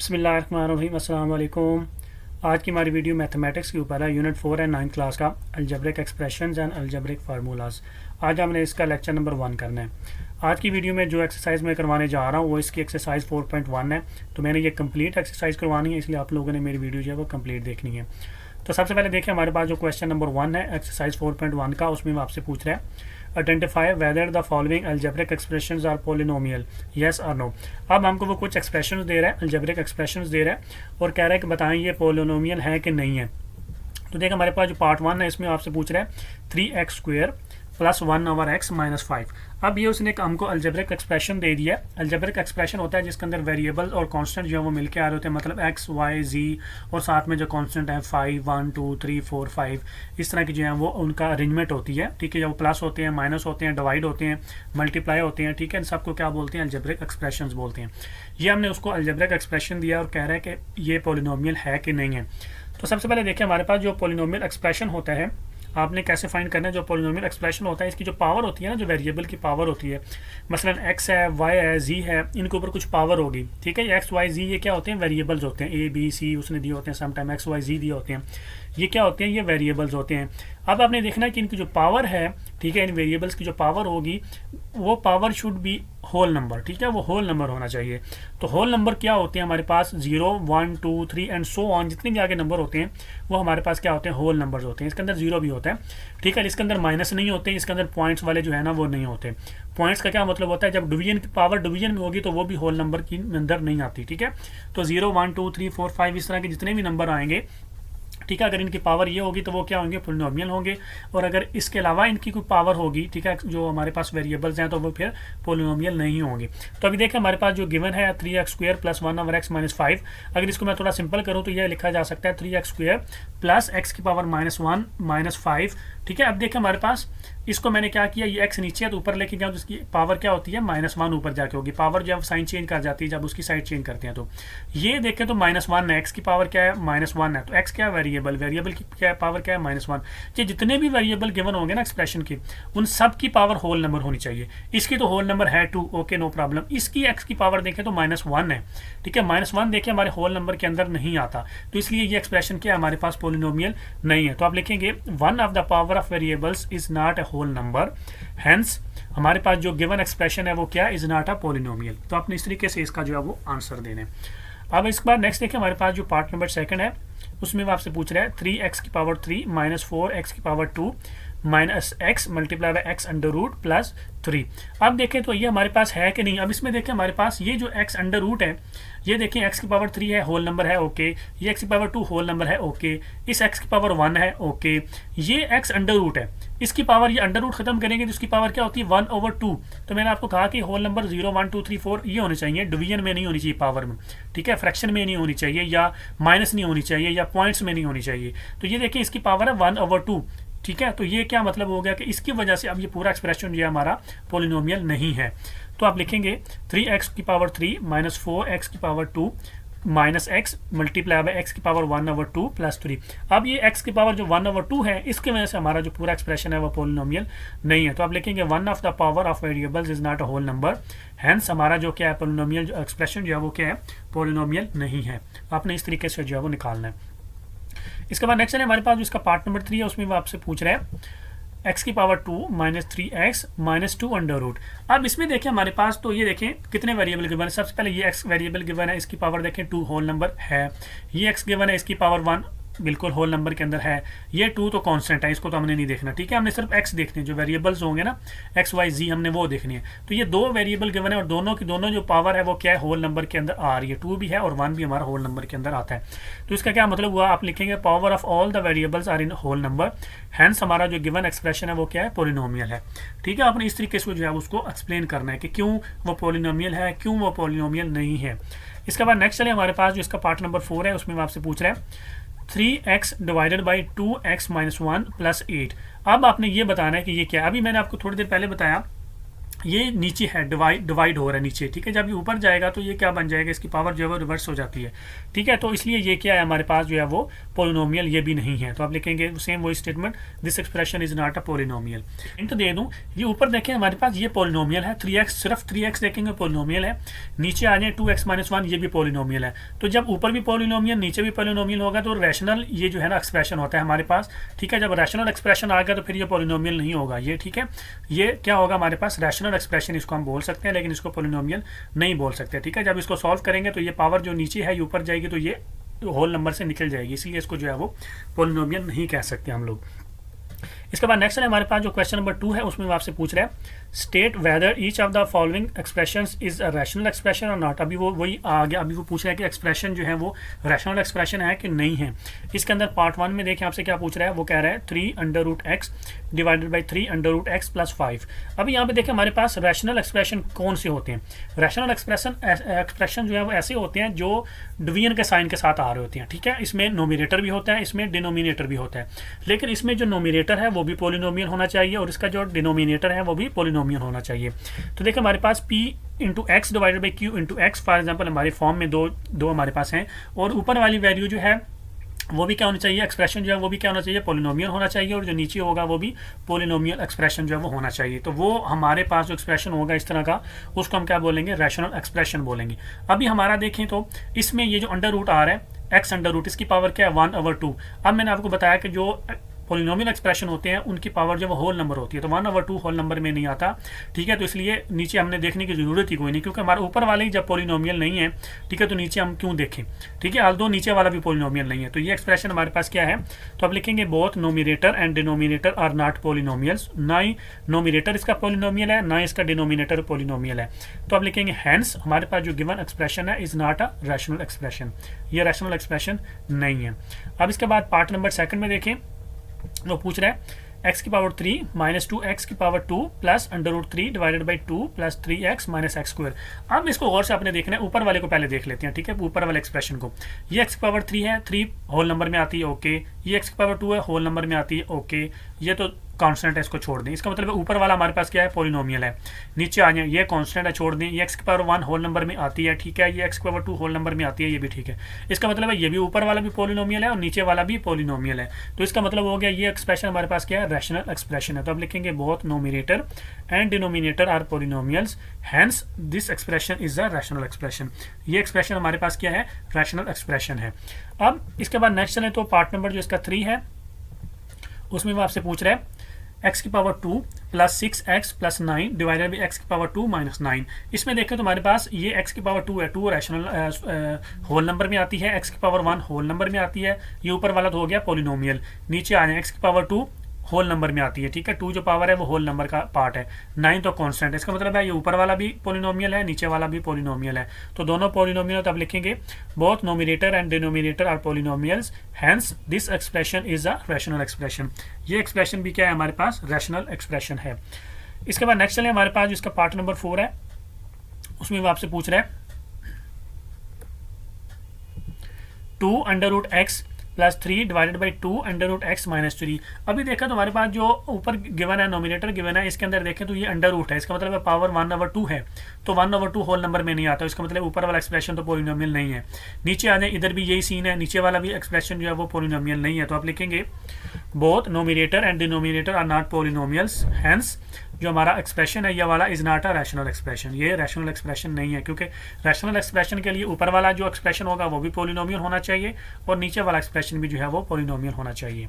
बिस्मिल्लाहिर्रहमानिर्रहीम अस्सलाम वालेकुम। आज की हमारी वीडियो मैथमेटिक्स के ऊपर है। यूनिट 4 एंड 9 क्लास का algebraic expressions and algebraic formulas. आज हमने इसका लेक्चर नंबर 1 करना है। आज की वीडियो में जो एक्सरसाइज मैं करवाने जा रहा हूँ वो इसकी एक्सरसाइज 4.1 है। तो मैंने ये कंप्लीट एक्सरसाइज करवानी है, इसलिए आप लोगों ने मेरी वीडियो जो है वो कंप्लीट देखनी है। तो सबसे पहले देखिए, हमारे पास जो क्वेश्चन नंबर 1 है एक्सरसाइज 4.1 का, उसमें मैं आपसे पूछ रहा है identify whether the following algebraic expressions are polynomial, yes और नो। अब हमको वो कुछ एक्सप्रेशंस दे रहा है, अलजेब्रिक एक्सप्रेशंस दे रहा है और कह रहा है कि बताएं ये पॉलिनोमियल है कि नहीं है। तो देखिए, हमारे पास जो पार्ट 1 है इसमें आपसे पूछ रहा है 3x² प्लस 1/x माइनस 5। अब ये उसने हमको अलजेब्रिक एक्सप्रेशन दे दिया। अलजेब्रिक एक्सप्रेशन होता है जिसके अंदर वेरिएबल और कांस्टेंट जो है वो मिलके आ रहे होते हैं, मतलब x, y, z और साथ में जो कांस्टेंट है 5, 1, 2, 3, 4, 5 इस तरह की जो है वो उनका अरेंजमेंट होती है। ठीक है, जब प्लस होते हैं, माइनस होते हैं, डिवाइड होते हैं, मल्टीप्लाई होते हैं, ठीक है, इन सबको क्या बोलते हैं? अलजेब्रिक एक्सप्रेशन बोलते हैं। ये हमने उसको अलजेब्रिक एक्सप्रेशन दिया और कह रहा है कि ये पॉलिनोमियल है कि नहीं है। तो सबसे पहले देखिए, हमारे पास जो पॉलिनोमियल एक्सप्रेशन होता है आपने कैसे फाइंड करना है। जो पॉलिनोमियल एक्सप्रेशन होता है इसकी जो पावर होती है ना, जो वेरिएबल की पावर होती है, मसलन x है, y है, z है, इनके ऊपर कुछ पावर होगी। ठीक है, x, y, z ये क्या होते हैं? वेरिएबल्स होते हैं। a, b, c उसने दिए होते हैं, समटाइम x, y, z दिए होते हैं। ये क्या होते हैं? ये वेरिएबल्स होते हैं। अब आपने देखना है कि इनकी जो पावर है, ठीक है, इन वेरिएबल्स की जो पावर होगी वो power should be whole number. ठीक है, वो होल नंबर होना चाहिए। तो होल नंबर क्या होते हैं हमारे पास? 0, 1, 2, 3 एंड सो ऑन, जितने भी आगे नंबर होते हैं वो हमारे पास क्या होते हैं? होल नंबर्स होते हैं। इसके अंदर 0 भी होता है। ठीक है, इसके अंदर माइनस नहीं होते, इसके अंदर पॉइंट्स वाले जो है ना वो नहीं होते। पॉइंट्स का क्या मतलब होता है? जब डिवीजन की पावर डिवीजन में होगी तो वो भी होल नंबर की अंदर नहीं आती। ठीक है, तो 0, 1, 2, 3, 4, 5 इस तरह के जितने भी नंबर आएंगे, ठीक है, अगर इनकी पावर ये होगी तो वो क्या होंगे? पॉलिनोमियल होंगे। और अगर इसके अलावा इनकी कोई पावर होगी, ठीक है, जो हमारे पास वेरिएबल्स हैं, तो वो फिर पॉलिनोमियल नहीं होंगे। तो अभी देखें, हमारे पास जो गिवन है 3x² प्लस 1/x माइनस 5। अगर इसको मैं थोड़ा सिंपल करूँ तो यह लिखा जा सकता है 3x² प्लस x⁻1 माइनस 5। ठीक है, अब देखें हमारे पास इसको मैंने क्या किया, ये x नीचे है तो ऊपर लेके जाऊँ तो इसकी पावर क्या होती है? -1 ऊपर जाके होगी। पावर जब साइन चेंज कर जाती है, जब उसकी साइड चेंज करते हैं, तो ये देखें तो -1 है, x की पावर क्या है? -1 है। तो x क्या है? वेरिएबल की क्या पावर क्या है? -1। ये जितने भी वेरिएबल गिवन होंगे ना एक्सप्रेशन की, उन सब की पावर होल नंबर होनी चाहिए। इसकी तो होल नंबर है 2, ओके, नो प्रॉब्लम। इसकी x की पावर देखें तो -1 है। ठीक है, -1 देखें हमारे होल नंबर के अंदर नहीं आता, तो इसलिए ये एक्सप्रेशन क्या है? हमारे पास पॉलिनोमियल नहीं है। तो आप लिखेंगे 1 of the power of variables is not a whole number, hence हमारे पास जो गिवन एक्सप्रेशन है वो क्या? Is not a polynomial. तो आपने इस तरीके से इसका जो है वो आंसर देना है। अब इसके बाद नेक्स्ट देखिए, हमारे पास जो पार्ट नंबर 2 है उसमें वो आपसे पूछ रहा है 3x⁻³ minus 4x⁻2 minus x multiply by x under root plus 3। अब देखें तो ये हमारे पास है कि नहीं। अब इसमें देखें हमारे पास ये जो x अंडर रूट है, ये देखें x⁻3 है, होल नंबर है, ओके। ये x⁻2 होल नंबर है, ओके। इस x⁻1 है, ओके। ये x अंडर रूट है, इसकी पावर ये अंडर रूट खत्म करेंगे तो इसकी पावर क्या होती है? 1/2। तो मैंने आपको कहा कि होल नंबर 0, 1, 2, 3, 4 ये होने चाहिए, डिवीजन में नहीं होनी चाहिए, पावर में। ठीक है, फ्रैक्शन में नहीं होनी चाहिए, या माइनस नहीं होनी चाहिए, या पॉइंट्स में नहीं होनी चाहिए। तो ये देखिए इसकी पावर है 1/2। ठीक है, तो ये क्या मतलब हो गया कि इसकी वजह से अब ये पूरा एक्सप्रेशन जो है हमारा पॉलिनोमियल नहीं है। तो आप लिखेंगे 3x⁻3 minus 4x⁻2 minus x multiply bye x⁻1 over 2 plus 3। अब ये x की पावर जो 1/2 है, इसकी वजह से हमारा जो पूरा एक्सप्रेशन है वो पॉलिनोमियल नहीं है। तो आप लिखेंगे 1 of the power of variables is not a whole number, hence हमारा जो क्या है पॉलिनोमियल जो एक्सप्रेशन जो है वो क्या है? पॉलिनोमियल नहीं है। आपने इस तरीके से जो है वो निकालना है। इसके बाद नेक्स्ट है हमारे पास जो इसका पार्ट नंबर 3 है, उसमें वो आपसे पूछ रहा है x⁻2 minus 3x minus 2 under root. अब इसमें देखें हमारे पास तो ये देखें कितने वेरिएबल गिवन है। सबसे पहले ये x वेरिएबल गिवन है, इसकी पावर देखें 2 होल नंबर है। ये x गिवन है, इसकी पावर 1 बिल्कुल होल नंबर के अंदर है। ये 2 तो कांस्टेंट है, इसको तो हमने नहीं देखना। ठीक है, हमने सिर्फ x देखने हैं, जो वेरिएबल्स होंगे ना x, y, z हमने वो देखनी है। तो ये 2 वेरिएबल गिवन है और दोनों की दोनों जो पावर है वो क्या है? होल नंबर के अंदर आ रही है। 2 भी है और 1 भी हमारा होल नंबर के अंदर आता है। तो इसका क्या मतलब हुआ? आप लिखेंगे power of all the variables are in whole number, hence हमारा जो गिवन एक्सप्रेशन है वो क्या है? पॉलिनोमियल है। ठीक है, आपने इस तरीके से जो है उसको एक्सप्लेन करना है कि क्यों वो पॉलिनोमियल है, क्यों वो पॉलिनोमियल नहीं है। इसके बाद नेक्स्ट चले हमारे पास जो इसका पार्ट नंबर 4 है, उसमें आपसे पूछ रहे हैं 3x divided by 2x minus 1 plus 8। अब आपने ये बताना है कि ये क्या है। अभी मैंने आपको थोड़ी देर पहले बताया ये नीचे है, डिवाइड हो रहा है नीचे, ठीक है। जब ये ऊपर जाएगा तो ये क्या बन जाएगा, इसकी पावर जो है वो रिवर्स हो जाती है, ठीक है। तो इसलिए ये क्या है हमारे पास जो है वो पोलिनोमियल ये भी नहीं है। तो आप लिखेंगे सेम वही statement, this expression is not a polynomial. Hint दे दूं, ये ऊपर देखें हमारे पास ये पोलिनोमियल है 3x, सिर्फ 3x देखेंगे पोलिनोमियल है। नीचे आ जाए 2x - 1 ये भी पोलिनोमियल है। तो जब ऊपर भी पोलिनोमियल नीचे भी पोलिनोमियल होगा तो रैशनल ये जो है ना एक्सप्रेशन होता है हमारे पास, ठीक है। जब रैशनल एक्सप्रेशन आ गया तो फिर ये पोलिनोमियल नहीं होगा ये, ठीक है। ये क्या होगा हमारे पास रैशनल एक्सप्रेशन, इसको हम बोल सकते हैं लेकिन इसको पोलिनोमियल नहीं बोल सकते, ठीक है। जब इसको सॉल्व करेंगे तो ये पावर जो नीचे है ये ऊपर जाएगी तो ये होल नंबर से निकल जाएगी, इसलिए इसको जो है वो पोलिनोमियल नहीं कह सकते हम लोग। इसके बाद नेक्स्ट है हमारे पास जो क्वेश्चन नंबर 2 है, उसमें वो आपसे पूछ रहा है state whether each of the following expressions is a rational expression और नॉट। अभी वो वही आ गया, अभी वो पूछ रहा है कि एक्सप्रेशन जो है वो रैशनल एक्सप्रेशन है कि नहीं है। इसके अंदर पार्ट 1 में देखें आपसे क्या पूछ रहा है, वो कह रहा है 3√x डिवाइडेड बाई 3√x + 5। अभी यहाँ पे देखें हमारे पास रैशनल एक्सप्रेशन कौन से होते हैं। रैशनल एक्सप्रेशन जो है वो ऐसे होते हैं जो डिवीजन के साइन के साथ आ रहे होते हैं, ठीक है। इसमें नोमिनेटर भी होता है, इसमें डिनोमिनेटर भी होता है, लेकिन इसमें जो नोमिनेटर है वो भी पोलिनोमियल होना चाहिए और इसका जो डिनोमिनेटर है वो भी पोलिनोमियल होना चाहिए। तो देखिए हमारे पास p × x divided by q × x for example हमारे फॉर्म में दो हमारे पास हैं और ऊपर वाली वैल्यू जो है वो भी क्या होना चाहिए, एक्सप्रेशन जो है वो भी क्या होना चाहिए, पोलिनोमियल होना चाहिए और जो नीचे होगा वो भी पोलिनोमियल एक्सप्रेशन जो है वो होना चाहिए। तो वो हमारे पास जो एक्सप्रेशन होगा इस तरह का उसको हम क्या बोलेंगे, रैशनल एक्सप्रेशन बोलेंगे। अभी हमारा देखें तो इसमें ये जो अंडर रूट आ रहा है x इसकी पावर क्या है 1/2। अब मैंने आपको बताया कि जो पोलिनोमियल एक्सप्रेशन होते हैं उनकी पावर जब होल नंबर होती है तो 1/2 होल नंबर में नहीं आता, ठीक है। तो इसलिए नीचे हमने देखने की जरूरत ही कोई नहीं, क्योंकि हमारे ऊपर वाले ही जब पोलिनोमियल नहीं है, ठीक है, तो नीचे हम क्यों देखें, ठीक है। आल्दो नीचे वाला भी पोलिनोमियल नहीं है। तो ये एक्सप्रेशन हमारे पास क्या है, तो अब लिखेंगे both numerator and denominator are not polynomials. ना ही नोमिनेटर इसका पोलिनोमियल है ना इसका डिनोमिनेटर पोलिनोमियल है। तो अब लिखेंगे हैंस हमारे पास जो गिवन एक्सप्रेशन है is not a rational expression, ये रैशनल एक्सप्रेशन नहीं है। अब इसके बाद पार्ट नंबर 2 में देखें, वो पूछ रहा है x की पावर 3 - 2x की power 2 plus √3 divided by 2 plus 3x - x²। अब इसको गौर से आपने देखना है, ऊपर वाले को पहले देख लेते हैं, ठीक है, ऊपर वाले एक्सप्रेशन को। ये x की पावर 3 है, 3 होल नंबर में आती है, ओके। ये x की पावर 2 है, होल नंबर में आती है, ओके। ये तो कांस्टेंट है, इसको छोड़ दें। इसका मतलब ऊपर वाला हमारे पास क्या है, पोलिनोमियल है। नीचे आ जाए, ये कांस्टेंट है, छोड़ दें। ये x की पावर 1 होल नंबर में आती है, ठीक है। ये x की पावर 2 होल नंबर में आती है, ये भी ठीक है। इसका मतलब है ये भी ऊपर वाला भी पोलिनोमियल है और नीचे वाला भी पोलिनोमियल है। तो इसका मतलब हो गया ये एक्सप्रेशन हमारे पास क्या है, रैशनल एक्सप्रेशन है। तो अब लिखेंगे both numerator and denominator are polynomials, hence this expression is a rational expression. ये एक्सप्रेशन हमारे पास क्या है, रैशनल एक्सप्रेशन है। अब इसके बाद नेक्स्ट चले तो पार्ट नंबर जो इसका 3 है उसमें वो आपसे पूछ रहा है x की power 2 plus 6x plus 9 divided by x की पावर 2 - 9। इसमें देखें तो हमारे पास ये x की पावर 2 है, 2 रैशनल होल नंबर में आती है, x की पावर 1 होल नंबर में आती है, ये ऊपर वाला तो हो गया पोलिनोमियल। नीचे आ जाए x की पावर 2 होल नंबर में आती है, ठीक है। 2 जो पावर है वो होल नंबर का पार्ट है, 9 तो कांस्टेंट है। इसका मतलब है ये ऊपर वाला भी पोलिनोमियल है, नीचे वाला भी पोलिनोमियल है। तो दोनों पोलिनोमियल, तो अब लिखेंगे both numerator and denominator are polynomials, hence this expression is a rational expression. ये एक्सप्रेशन भी क्या है हमारे पास, रैशनल एक्सप्रेशन है। इसके बाद नेक्स्ट चले हमारे पास जिसका पार्ट नंबर 4 है उसमें वो आपसे पूछ रहा है 2√x plus 3 divided by 2√x - 3। अभी देखा तो हमारे पास जो ऊपर गिवन है, नोमिनेटर गिवन है, इसके अंदर देखें तो ये √ है, इसका मतलब है पावर 1/2 है, तो 1/2 होल नंबर में नहीं आता। इसका मतलब ऊपर वाला एक्सप्रेशन तो पोलिनोमियल नहीं है। नीचे आ जाए, इधर भी यही सीन है, नीचे वाला भी एक्सप्रेशन जो है वो पोलिनोमियल नहीं है। तो आप लिखेंगे both numerator and denominator are not polynomials, hence जो हमारा एक्सप्रेशन है ये वाला is not a rational expression. ये रैशनल एक्सप्रेशन नहीं है, क्योंकि रैशनल एक्सप्रेशन के लिए ऊपर वाला जो एक्सप्रेशन होगा वो भी पोलिनोमियल होना चाहिए और नीचे वाला एक्सप्रेशन भी जो है वो पोलिनोमियल होना चाहिए।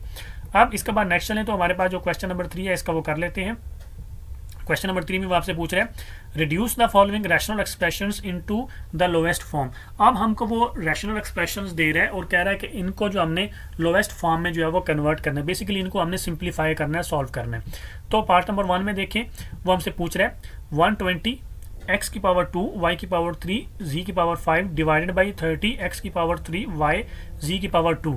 अब इसके बाद नेक्स्ट चलें तो हमारे पास जो क्वेश्चन नंबर 3 है इसका वो कर लेते हैं। क्वेश्चन नंबर 3 में वो आपसे पूछ रहे हैं reduce the following rational expressions into the lowest form. अब हमको वो रैशनल एक्सप्रेशंस दे रहा है और कह रहा है कि इनको जो हमने लोएस्ट फॉर्म में जो है वो कन्वर्ट करना है, बेसिकली इनको हमने सिंप्लीफाई करना है, सॉल्व करना है। तो पार्ट नंबर 1 में देखें वो हमसे पूछ रहा है 120 x की पावर 2 y की पावर 3 z की पावर 5 डिवाइडेड बाई 30 x की पावर 3 y z की पावर 2।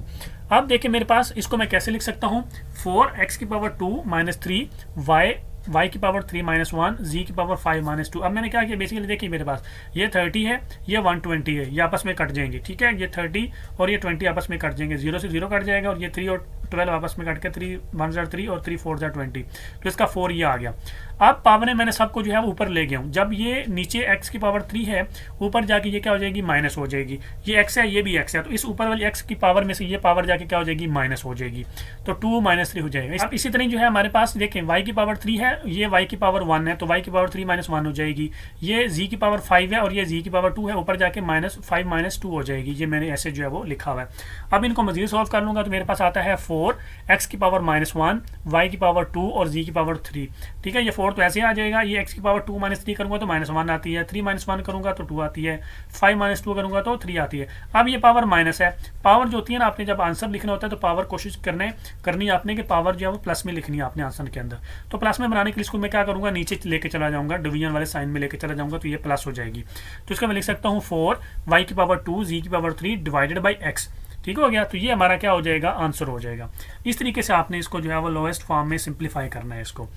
अब देखिए मेरे पास इसको मैं कैसे लिख सकता हूँ, 4x की पावर 2 - 3 y वाई की पावर 3 माइनस 1, जी की पावर 5 माइनस 2। अब मैंने क्या किया, बेसिकली देखिए मेरे पास ये 30 है, ये 120 है, ये आपस में कट जाएंगे, ठीक है। ये 30 और ये 20 आपस में कट जाएंगे, 0 से 0 कट जाएगा, और ये 3 और 12 आपस में कट के 3 1 जार 3 और 3 4 जार 20, तो इसका 4 ये आ गया। अब पावर मैंने सबको जो है वो ऊपर ले गया हूँ। जब ये नीचे x की पावर 3 है, ऊपर जाके ये क्या हो जाएगी, माइनस हो जाएगी। ये x है, ये भी x है, तो इस ऊपर वाली x की पावर में से ये पावर जाके क्या हो जाएगी, माइनस हो जाएगी, तो 2 माइनस 3 हो जाएगा। अब इसी तरह जो है हमारे पास देखें y की पावर 3 है, ये y की पावर 1 है, तो y की पावर 3 माइनस 1 हो जाएगी। ये z की पावर 5 है और ये z की पावर 2 है, ऊपर जाके माइनस 5 माइनस 2 हो जाएगी। ये मैंने ऐसे जो है वो लिखा हुआ है। अब इनको मजीद सॉल्व कर लूंगा तो मेरे पास आता है 4 x की पावर -1, y की पावर 2 और z की पावर 3, ठीक है। ये 4 तो ऐसे आ जाएगा, ये x की पावर 2 माइनस 3 करूंगा तो -1 आती है, 3 माइनस 1 करूंगा तो 2 आती है, 5 माइनस 2 करूंगा तो 3 आती है। अब ये पावर माइनस है, पावर जो होती है ना, आपने जब आंसर लिखना होता है तो पावर कोशिश करनी आपने कि पावर जो है वो प्लस में लिखनी है आपने आंसर के अंदर। तो प्लस में बनाने के लिए इसको मैं क्या करूंगा, नीचे लेके चला जाऊंगा, डिवीजन वाले साइन में लेके चला जाऊंगा, तो ये प्लस हो जाएगी। तो इसका मैं लिख सकता हूँ 4 y की पावर 2 z की पावर 3 डिवाइडेड बाई x, ठीक हो गया। तो ये हमारा क्या हो जाएगा, आंसर हो जाएगा। इस तरीके से आपने इसको जो है वो लोएस्ट फॉर्म में सिंप्लीफाई करना है इसको।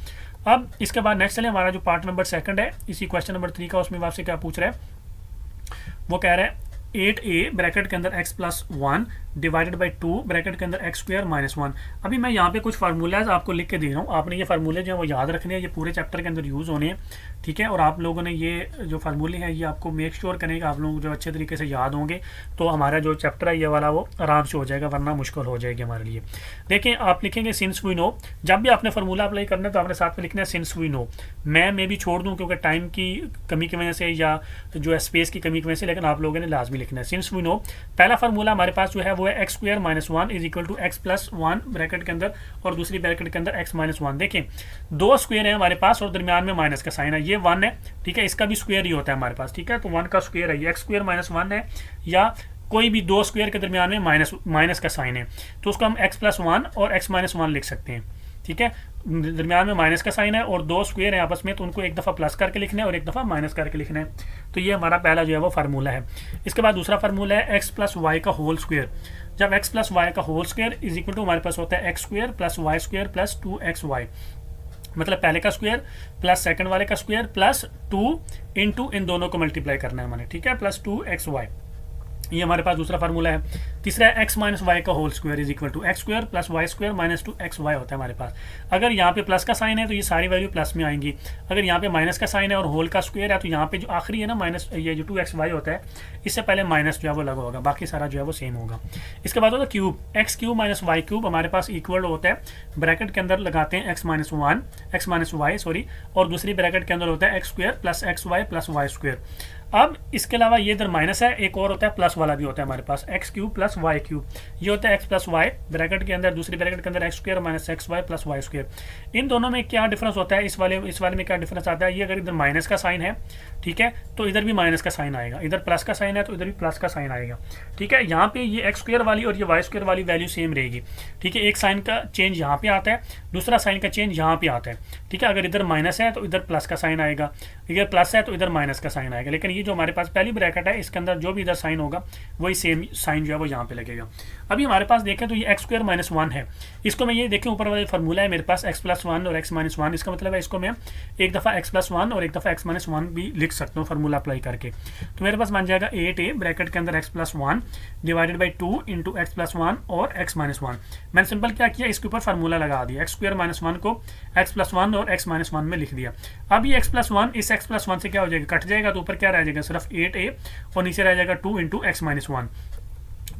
अब इसके बाद नेक्स्ट चले, हमारा जो पार्ट नंबर 2 है इसी क्वेश्चन नंबर 3 का, उसमें आपसे क्या पूछ रहा है, वो कह रहा है 8a ब्रैकेट के अंदर x plus 1 divided by 2 bracket के अंदर x स्क्वायर माइनस 1। अभी मैं यहाँ पे कुछ फार्मूलाज आपको लिख के दे रहा हूँ, आपने ये फार्मूले जो है वो याद रखने हैं, ये पूरे चैप्टर के अंदर यूज़ होने हैं, ठीक है। और आप लोगों ने ये जो फार्मूले हैं ये आपको मेक श्योर करें कि आप लोग जो अच्छे तरीके से याद होंगे, तो हमारा जो चैप्टर है ये वाला वो आराम से हो जाएगा, वरना मुश्किल हो जाएगी हमारे लिए। देखें, आप लिखेंगे सिंस वी नो, जब भी आपने फार्मूला अप्लाई करना है तो आपने साथ में लिखना है सिंस वी नो। मैं भी छोड़ दूँ क्योंकि टाइम की कमी की वजह से या जो है स्पेस की कमी की वजह से, लेकिन आप लोगों ने लाजमी लिखना है सिंस वी नो। पहला फार्मूला हमारे पास जो है वो है x square minus 1 is equal to x plus 1 bracket के अंदर और दूसरी ब्रैकेट के अंदर x माइनस 1। देखें, दो स्क्वायर है हमारे पास और दरमियान में माइनस का साइन है, ये 1 है, ठीक है। इसका भी स्क्वायर ही होता है हमारे पास, ठीक है। तो 1 का स्क्वायर है, ये x स्क्वायर माइनस 1 है, या कोई भी दो स्क्वायर के दरमियान में माइनस का साइन है, तो उसको हम x प्लस 1 और x माइनस 1 लिख सकते हैं, ठीक है। दरमियान में माइनस का साइन है और दो स्क्वायर है आपस में, तो उनको एक दफ़ा प्लस करके लिखना है और एक दफ़ा माइनस करके लिखना है। तो ये हमारा पहला जो है वो फार्मूला है। इसके बाद दूसरा फार्मूला है x प्लस वाई का होल स्क्वायर। जब x प्लस वाई का whole square is equal to हमारे पास होता है x square plus y square plus 2xy, मतलब पहले का स्क्वायर प्लस सेकंड वाले का स्क्वायर प्लस 2 इंटू इन दोनों को मल्टीप्लाई करना है हमारे, ठीक है, प्लस 2xy। ये हमारे पास दूसरा फार्मूला है। तीसरा है x माइनस वाई का whole square is equal to x square plus y square minus 2xy होता है हमारे पास। अगर यहाँ पे प्लस का साइन है तो ये सारी वैल्यू प्लस में आएंगी, अगर यहाँ पे माइनस का साइन है और होल का स्क्वायर है तो यहाँ पे जो आखिरी है ना माइनस, ये जो 2xy होता है इससे पहले माइनस जो है वो लगा होगा, बाकी सारा जो है वो सेम होगा। इसके बाद होता है cube, x cube minus y cube हमारे पास इक्वल होता है, ब्रैकेट के अंदर लगाते हैं x माइनस वाई सॉरी, और दूसरी ब्रैकेट के अंदर होता है x square plus xy plus y square. अब इसके अलावा ये इधर माइनस है, एक और होता है प्लस वाला भी होता है हमारे पास, x cube plus y cube. ये होता है एक्स प्लस वाई ब्रैकेट के अंदर, दूसरी ब्रैकेट के अंदर x square minus x y plus y square. इन दोनों में क्या डिफरेंस होता है, इस वाले में क्या डिफरेंस आता है, ये अगर इधर माइनस का साइन है, ठीक है, तो इधर भी माइनस का साइन आएगा, इधर प्लस का साइन है तो इधर भी प्लस का साइन आएगा, ठीक है। यहाँ पे ये एक्स स्क्वायर वाली और ये वाई स्क्वायर वाली वैल्यू सेम रहेगी, ठीक है। एक साइन का चेंज यहाँ पे आता है, दूसरा साइन का चेंज यहाँ पे आता है, ठीक है। अगर इधर माइनस है तो इधर प्लस का साइन आएगा, इधर प्लस है तो इधर माइनस का साइन आएगा, लेकिन ये जो हमारे पास पहली ब्रैकेट है इसके अंदर जो भी इधर साइन होगा वही सेम साइन जो है वो यहाँ पे लगेगा। अभी हमारे पास देखें तो ये एक्स स्क्वायर माइनस 1 है, इसको मैं ये देखें ऊपर वाले फार्मूला है मेरे पास एक्स प्लस 1 और एक्स माइनस 1, इसका मतलब है इसको मैं एक दफ़ा एक्स प्लस 1 और एक दफ़ा एक्स माइनस 1 भी लिख सकता हूँ फार्मूला अप्लाई करके। तो मेरे पास बन जाएगा 8a ब्रैकेट के अंदर x plus 1 divided by 2 into x plus 1 और एक्स माइनस 1। मैंने सिंपल क्या किया, इसके ऊपर फार्मूला लगा दिया, एक्स स्क्वायर माइनस 1 को एक्स प्लस 1 और एक्स माइनस 1 में लिख दिया। अब ये एक्स प्लस 1 इस एक्स प्लस 1 से क्या हो जाएगा, कट जाएगा, तो ऊपर क्या रह जाएगा, सिर्फ 8a और नीचे रह जाएगा 2 इंटू एक्स माइनस 1।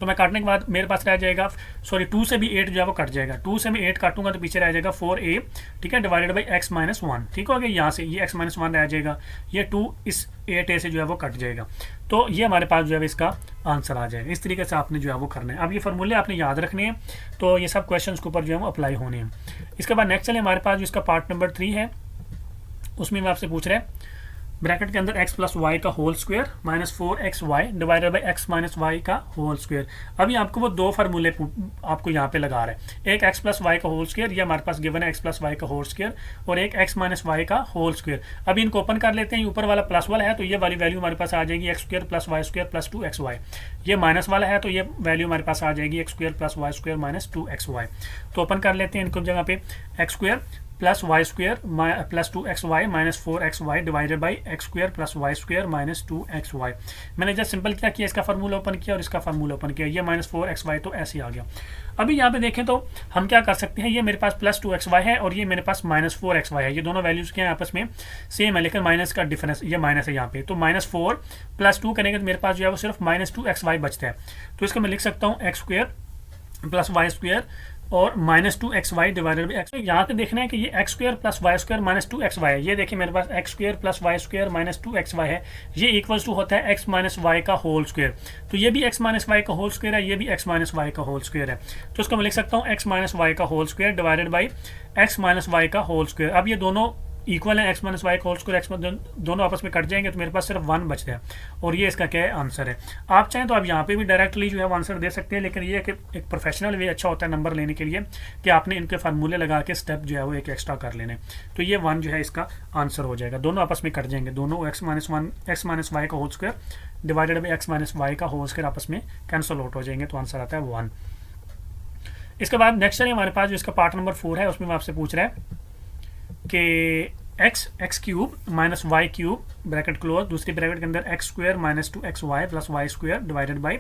तो मैं काटने के बाद मेरे पास रह जाएगा, सॉरी 2 से भी 8 जो है वो कट जाएगा, 2 से मैं 8 काटूंगा तो पीछे रह जाएगा 4a, ठीक है, डिवाइडेड बाई एक्स माइनस 1, ठीक हो गया। यहाँ से ये एक्स माइनस 1 रह जाएगा, ये 2 इस 8a से जो है वो कट जाएगा, तो ये हमारे पास जो है इसका आंसर आ जाएगा। इस तरीके से आपने जो है वो करना है। अब ये फार्मूले आपने याद रखने हैं, तो ये सब क्वेश्चन के ऊपर जो है वो अप्लाई होने हैं। इसके बाद नेक्स्ट चले, हमारे पास जो इसका पार्ट नंबर 3 है उसमें मैं आपसे पूछ रहे हैं ब्रैकेट के अंदर x प्लस वाई का whole square minus 4xy divided by x minus y का होल स्क्वायर। अभी आपको वो दो फार्मूले आपको यहाँ पे लगा रहा है, एक x प्लस वाई का होल स्क्वायर, ये हमारे पास गिवन है x प्लस वाई का होल स्क्वायर, और एक x माइनस वाई का होल स्क्वायर। अभी इनको ओपन कर लेते हैं, ऊपर वाला प्लस वाला है तो ये वाली वैल्यू हमारे पास आ जाएगी x square plus y square plus 2xy। ये माइनस वाला है तो ये वैल्यू हमारे पास आ जाएगी x square plus y square minus 2xy। तो ओपन कर लेते हैं इनको जगह पे, x square plus y square plus 2xy minus 4xy divided by x square plus y square minus 2xy। मैंने जस्ट सिंपल क्या किया, इसका फार्मूला ओपन किया और इसका फार्मूला ओपन किया, ये माइनस 4xy तो ऐसे ही आ गया। अभी यहाँ पे देखें तो हम क्या कर सकते हैं, ये मेरे पास प्लस 2xy है और ये मेरे पास माइनस 4xy है। ये दोनों वैल्यूज़ क्या हैं आपस में सेम है, लेकिन माइनस का डिफरेंस, ये माइनस है यहाँ पे, तो माइनस 4 प्लस 2 करेंगे तो मेरे पास जो है वो सिर्फ माइनस 2xy बचता है। तो इसको मैं लिख सकता हूँ x square plus y square और minus 2xy divided by x. यहाँ पे देखना है कि ये x square plus y square minus 2xy है। ये देखिए मेरे पास x square plus y square minus 2xy है, ये इक्वल्स टू होता है एक्स माइनस वाई का होल स्क्वेयर। तो ये भी एक्स माइनस वाई का होल स्क्वेयर है, ये भी एक्स माइनस वाई का होल स्क्वेयर है। तो इसको मैं लिख सकता हूँ एक्स माइनस वाई का whole square divided by x minus y का होल स्क्वेयर। अब ये दोनों इक्वल है, एक्स माइनस वाई का होल स्क्वायर, एक्स दोनों आपस में कट जाएंगे तो मेरे पास सिर्फ 1 बचता है और ये इसका क्या है आंसर है। आप चाहें तो आप यहाँ पे भी डायरेक्टली जो है वो आंसर दे सकते हैं, लेकिन ये कि एक प्रोफेशनल वे अच्छा होता है नंबर लेने के लिए कि आपने इनके फार्मूले लगा के स्टेप जो है वो एक एक्स्ट्रा कर लेने। तो ये 1 जो है इसका आंसर हो जाएगा, दोनों आपस में कट जाएंगे, दोनों एक्स माइनस वाई का whole square divided by x minus y का होल स्क्वायर आपस में कैंसिल आउट हो जाएंगे, तो आंसर आता है 1। इसके बाद नेक्स्ट चलिए हमारे पास जो इसका पार्ट नंबर 4 है, उसमें आपसे पूछ रहा है कि x cube minus y cube bracket close, दूसरी ब्रैकेट के अंदर x square minus 2xy plus y square divided by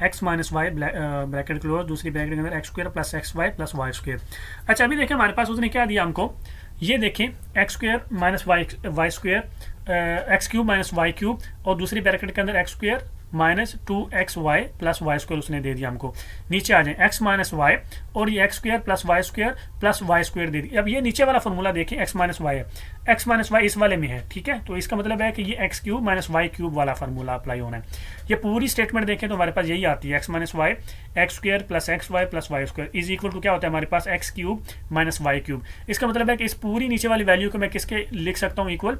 x minus y bracket close, दूसरी ब्रैकेट के अंदर x square plus xy plus y square. अच्छा अभी देखें हमारे पास उसने क्या दिया हमको, ये देखें x square minus y square x cube minus y cube और दूसरी ब्रैकेट के अंदर x square minus 2xy plus y square उसने दे दिया हमको। नीचे आ जाए एक्स माइनस वाई और ये x square plus y square दे दी। अब ये नीचे वाला फॉर्मूला देखिए एक्स माइनस वाई है, एक्स माइनस वाई इस वाले में है, ठीक है। तो इसका मतलब है कि ये x cube minus y cube वाला फार्मूला अप्लाई होना है। ये पूरी स्टेटमेंट देखें तो हमारे पास यही आती है, x minus y x square plus x y plus y square is equal to क्या होता है हमारे पास x cube minus y cube. इसका मतलब है कि इस पूरी नीचे वाली वैल्यू को मैं किसके लिख सकता हूँ इक्वल,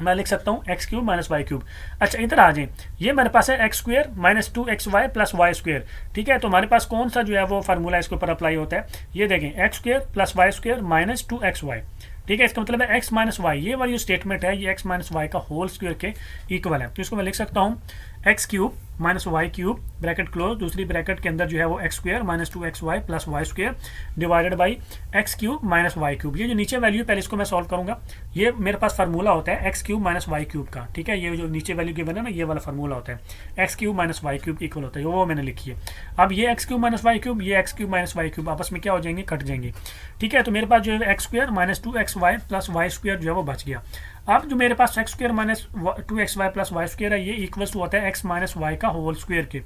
मैं लिख सकता हूँ x cube minus y cube. अच्छा इधर आ जाए, ये मेरे पास है x square minus 2xy plus y square, ठीक है। तो हमारे पास कौन सा जो है वो फार्मूला इसके ऊपर अप्लाई होता है, ये देखें x square plus y square minus 2xy, ठीक है। इसका मतलब है एक्स माइनस वाई, ये वाली जो स्टेटमेंट है ये एक्स माइनस वाई का होल स्क्वेयर के इक्वल है। तो इसको मैं लिख सकता हूँ x cube minus y cube bracket close, दूसरी ब्रैकेट के अंदर जो है वो x square minus 2xy plus y square divided by x cube minus y cube. ये जो नीचे वैल्यू पहले इसको मैं सॉल्व करूंगा, ये मेरे पास फार्मूला होता है x cube minus y cube का, ठीक है। ये जो नीचे वैल्यू गिवन है ना, ये वाला फार्मूला होता है x cube minus y cube equal होता है, वो मैंने लिखी है। अब ये x cube minus y cube, ये x cube minus y cube आपस में क्या हो जाएंगे, कट जाएंगे, ठीक है। तो मेरे पास जो है x square minus 2xy plus y square जो है वो बच गया। अब जो मेरे पास x square minus 2xy plus y square है, ये इक्वल्स टू होता है एक्स माइनस वाई का होल स्क्वेयर के।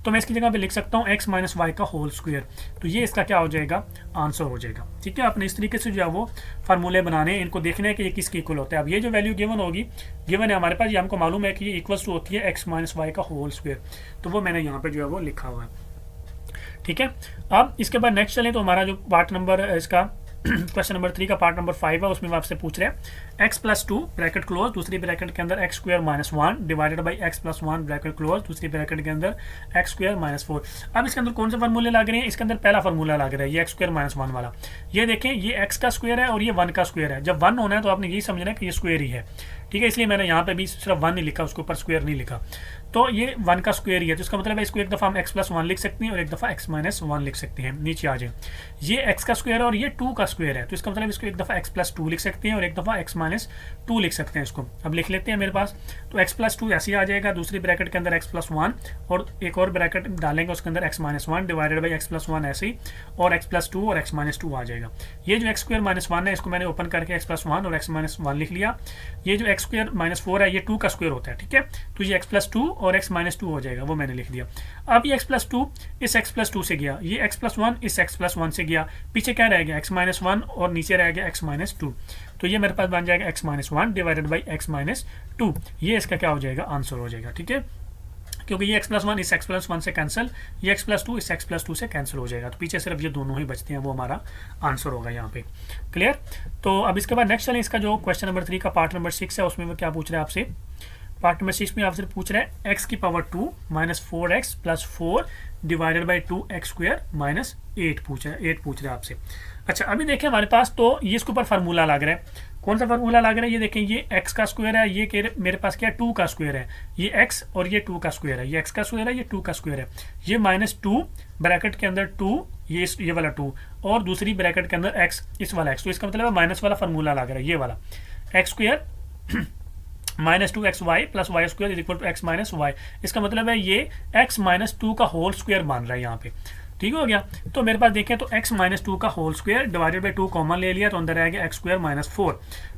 तो मैं इसकी जगह पे लिख सकता हूँ एक्स माइनस वाई का होल स्क्वेयर। तो ये इसका क्या हो जाएगा, आंसर हो जाएगा, ठीक है। आपने इस तरीके से जो है वो फार्मूले बनाने हैं, इनको देखना है कि ये किसके इक्वल होता है। अब ये जो वैल्यू गिवन होगी, गिवन है हमारे पास, ये हमको मालूम है कि ये इक्वल्स टू होती है एक्स माइनस वाई का होल स्क्वेयर, तो वो मैंने यहाँ पे जो है वो लिखा हुआ है, ठीक है। अब इसके बाद नेक्स्ट चलें तो हमारा जो पार्ट नंबर इसका क्वेश्चन नंबर 3 का पार्ट नंबर 5 है, उसमें आपसे पूछ रहे हैं एक्स प्लस 2 ब्रैकेट क्लोज, दूसरी ब्रैकेट के अंदर x square minus 1 divided by x plus 1 bracket close, दूसरी ब्रैकेट के अंदर एक्स स्क्वेयर माइनस 4। अब इसके अंदर कौन से फार्मूले लग रहे हैं, इसके अंदर पहला फार्मूला लग रहा है ये एक्स स्क्वेयर माइनस 1 वाला। ये देखें ये एक्स का स्क्वेयर है और ये 1 का स्क्वेयर है। जब 1 होना है तो आपने यही समझना है कि ये स्क्वेयर ही है, ठीक है। इसलिए मैंने यहाँ पे भी सिर्फ 1 नहीं लिखा, उसके ऊपर स्क्वेयर नहीं लिखा। तो ये 1 का स्क्वेयर ही है, तो इसका मतलब है इसको एक दफ़ा हम x प्लस 1 लिख सकते हैं और एक दफ़ा x माइनस 1 लिख सकते हैं। नीचे आ जाए, ये x का स्क्वेयर है और ये 2 का स्क्वेयर है, तो इसका मतलब इसको एक दफ़ा x प्लस 2 लिख सकते हैं और एक दफ़ा x माइनस 2 लिख सकते हैं। इसको अब लिख लेते हैं मेरे पास, तो x प्लस 2 ऐसे ही आ जाएगा, दूसरी ब्रैकेट के अंदर x प्लस 1 और एक और ब्रैकेट डालेंगे उसके अंदर x minus 1 divided by x plus 1 ऐसे ही, और x प्लस 2 और x माइनस 2 आ जाएगा। ये जो x स्क्वेयर माइनस 1 है इसको मैंने ओपन करके x प्लस 1 और x माइनस 1 लिख लिया। ये जो x स्क्वेयर माइनस 4 है ये 2 का स्क्वेयर होता है, ठीक है। तो ये x प्लस 2 और x माइनस 2 हो जाएगा, वो मैंने लिख दिया। अब ये x प्लस 2 इस x प्लस 2 से गया, ये x प्लस 1 इस x प्लस 1 से गया, पीछे क्या रह गया x माइनस 1 और नीचे रह गया x माइनस 2। तो ये मेरे पास बन जाएगा x minus 1 divided by x minus 2। ये इसका क्या हो जाएगा, आंसर हो जाएगा, ठीक है। क्योंकि ये x प्लस 1 इस x प्लस 1 से कैंसिल, ये x प्लस 2 इस x प्लस 2 से कैंसिल हो जाएगा। तो पीछे सिर्फ ये दोनों ही बचते हैं, वो हमारा आंसर होगा यहाँ पे, क्लियर। तो अब इसके बाद नेक्स्ट चलें, इसका जो क्वेश्चन नंबर 3 का पार्ट नंबर 6 है, उसमें वो क्या पूछ रहे हैं आपसे, पार्ट नंबर 6 में आपसे पूछ रहे हैं x की power 2 minus 4x plus 4 divided by 2x square minus 8 पूछ रहे हैं आपसे। अच्छा अभी देखें हमारे पास तो ये इसके ऊपर फार्मूला लग रहा है, कौन सा फार्मूला लग रहा है, ये देखें ये x का स्क्वायर है, ये मेरे पास क्या है 2 का स्क्वायर है, ये x और ये 2 का स्क्वायर है, ये x का स्क्वायर है, ये 2 का स्क्वायर है, ये -2 ब्रैकेट के अंदर 2, ये वाला 2 और दूसरी ब्रैकेट के अंदर x, इस वाला x। तो इसका मतलब है माइनस वाला फार्मूला लग रहा है, ये वाला x square -2xy plus y square is equal to x minus y. इसका मतलब है ये x -2 का होल स्क्वायर बन रहा है यहाँ पे, ठीक हो गया। तो मेरे पास देखें तो x -2 का whole square divided by 2 common ले लिया तो अंदर आएगा x स्क्वायर -4,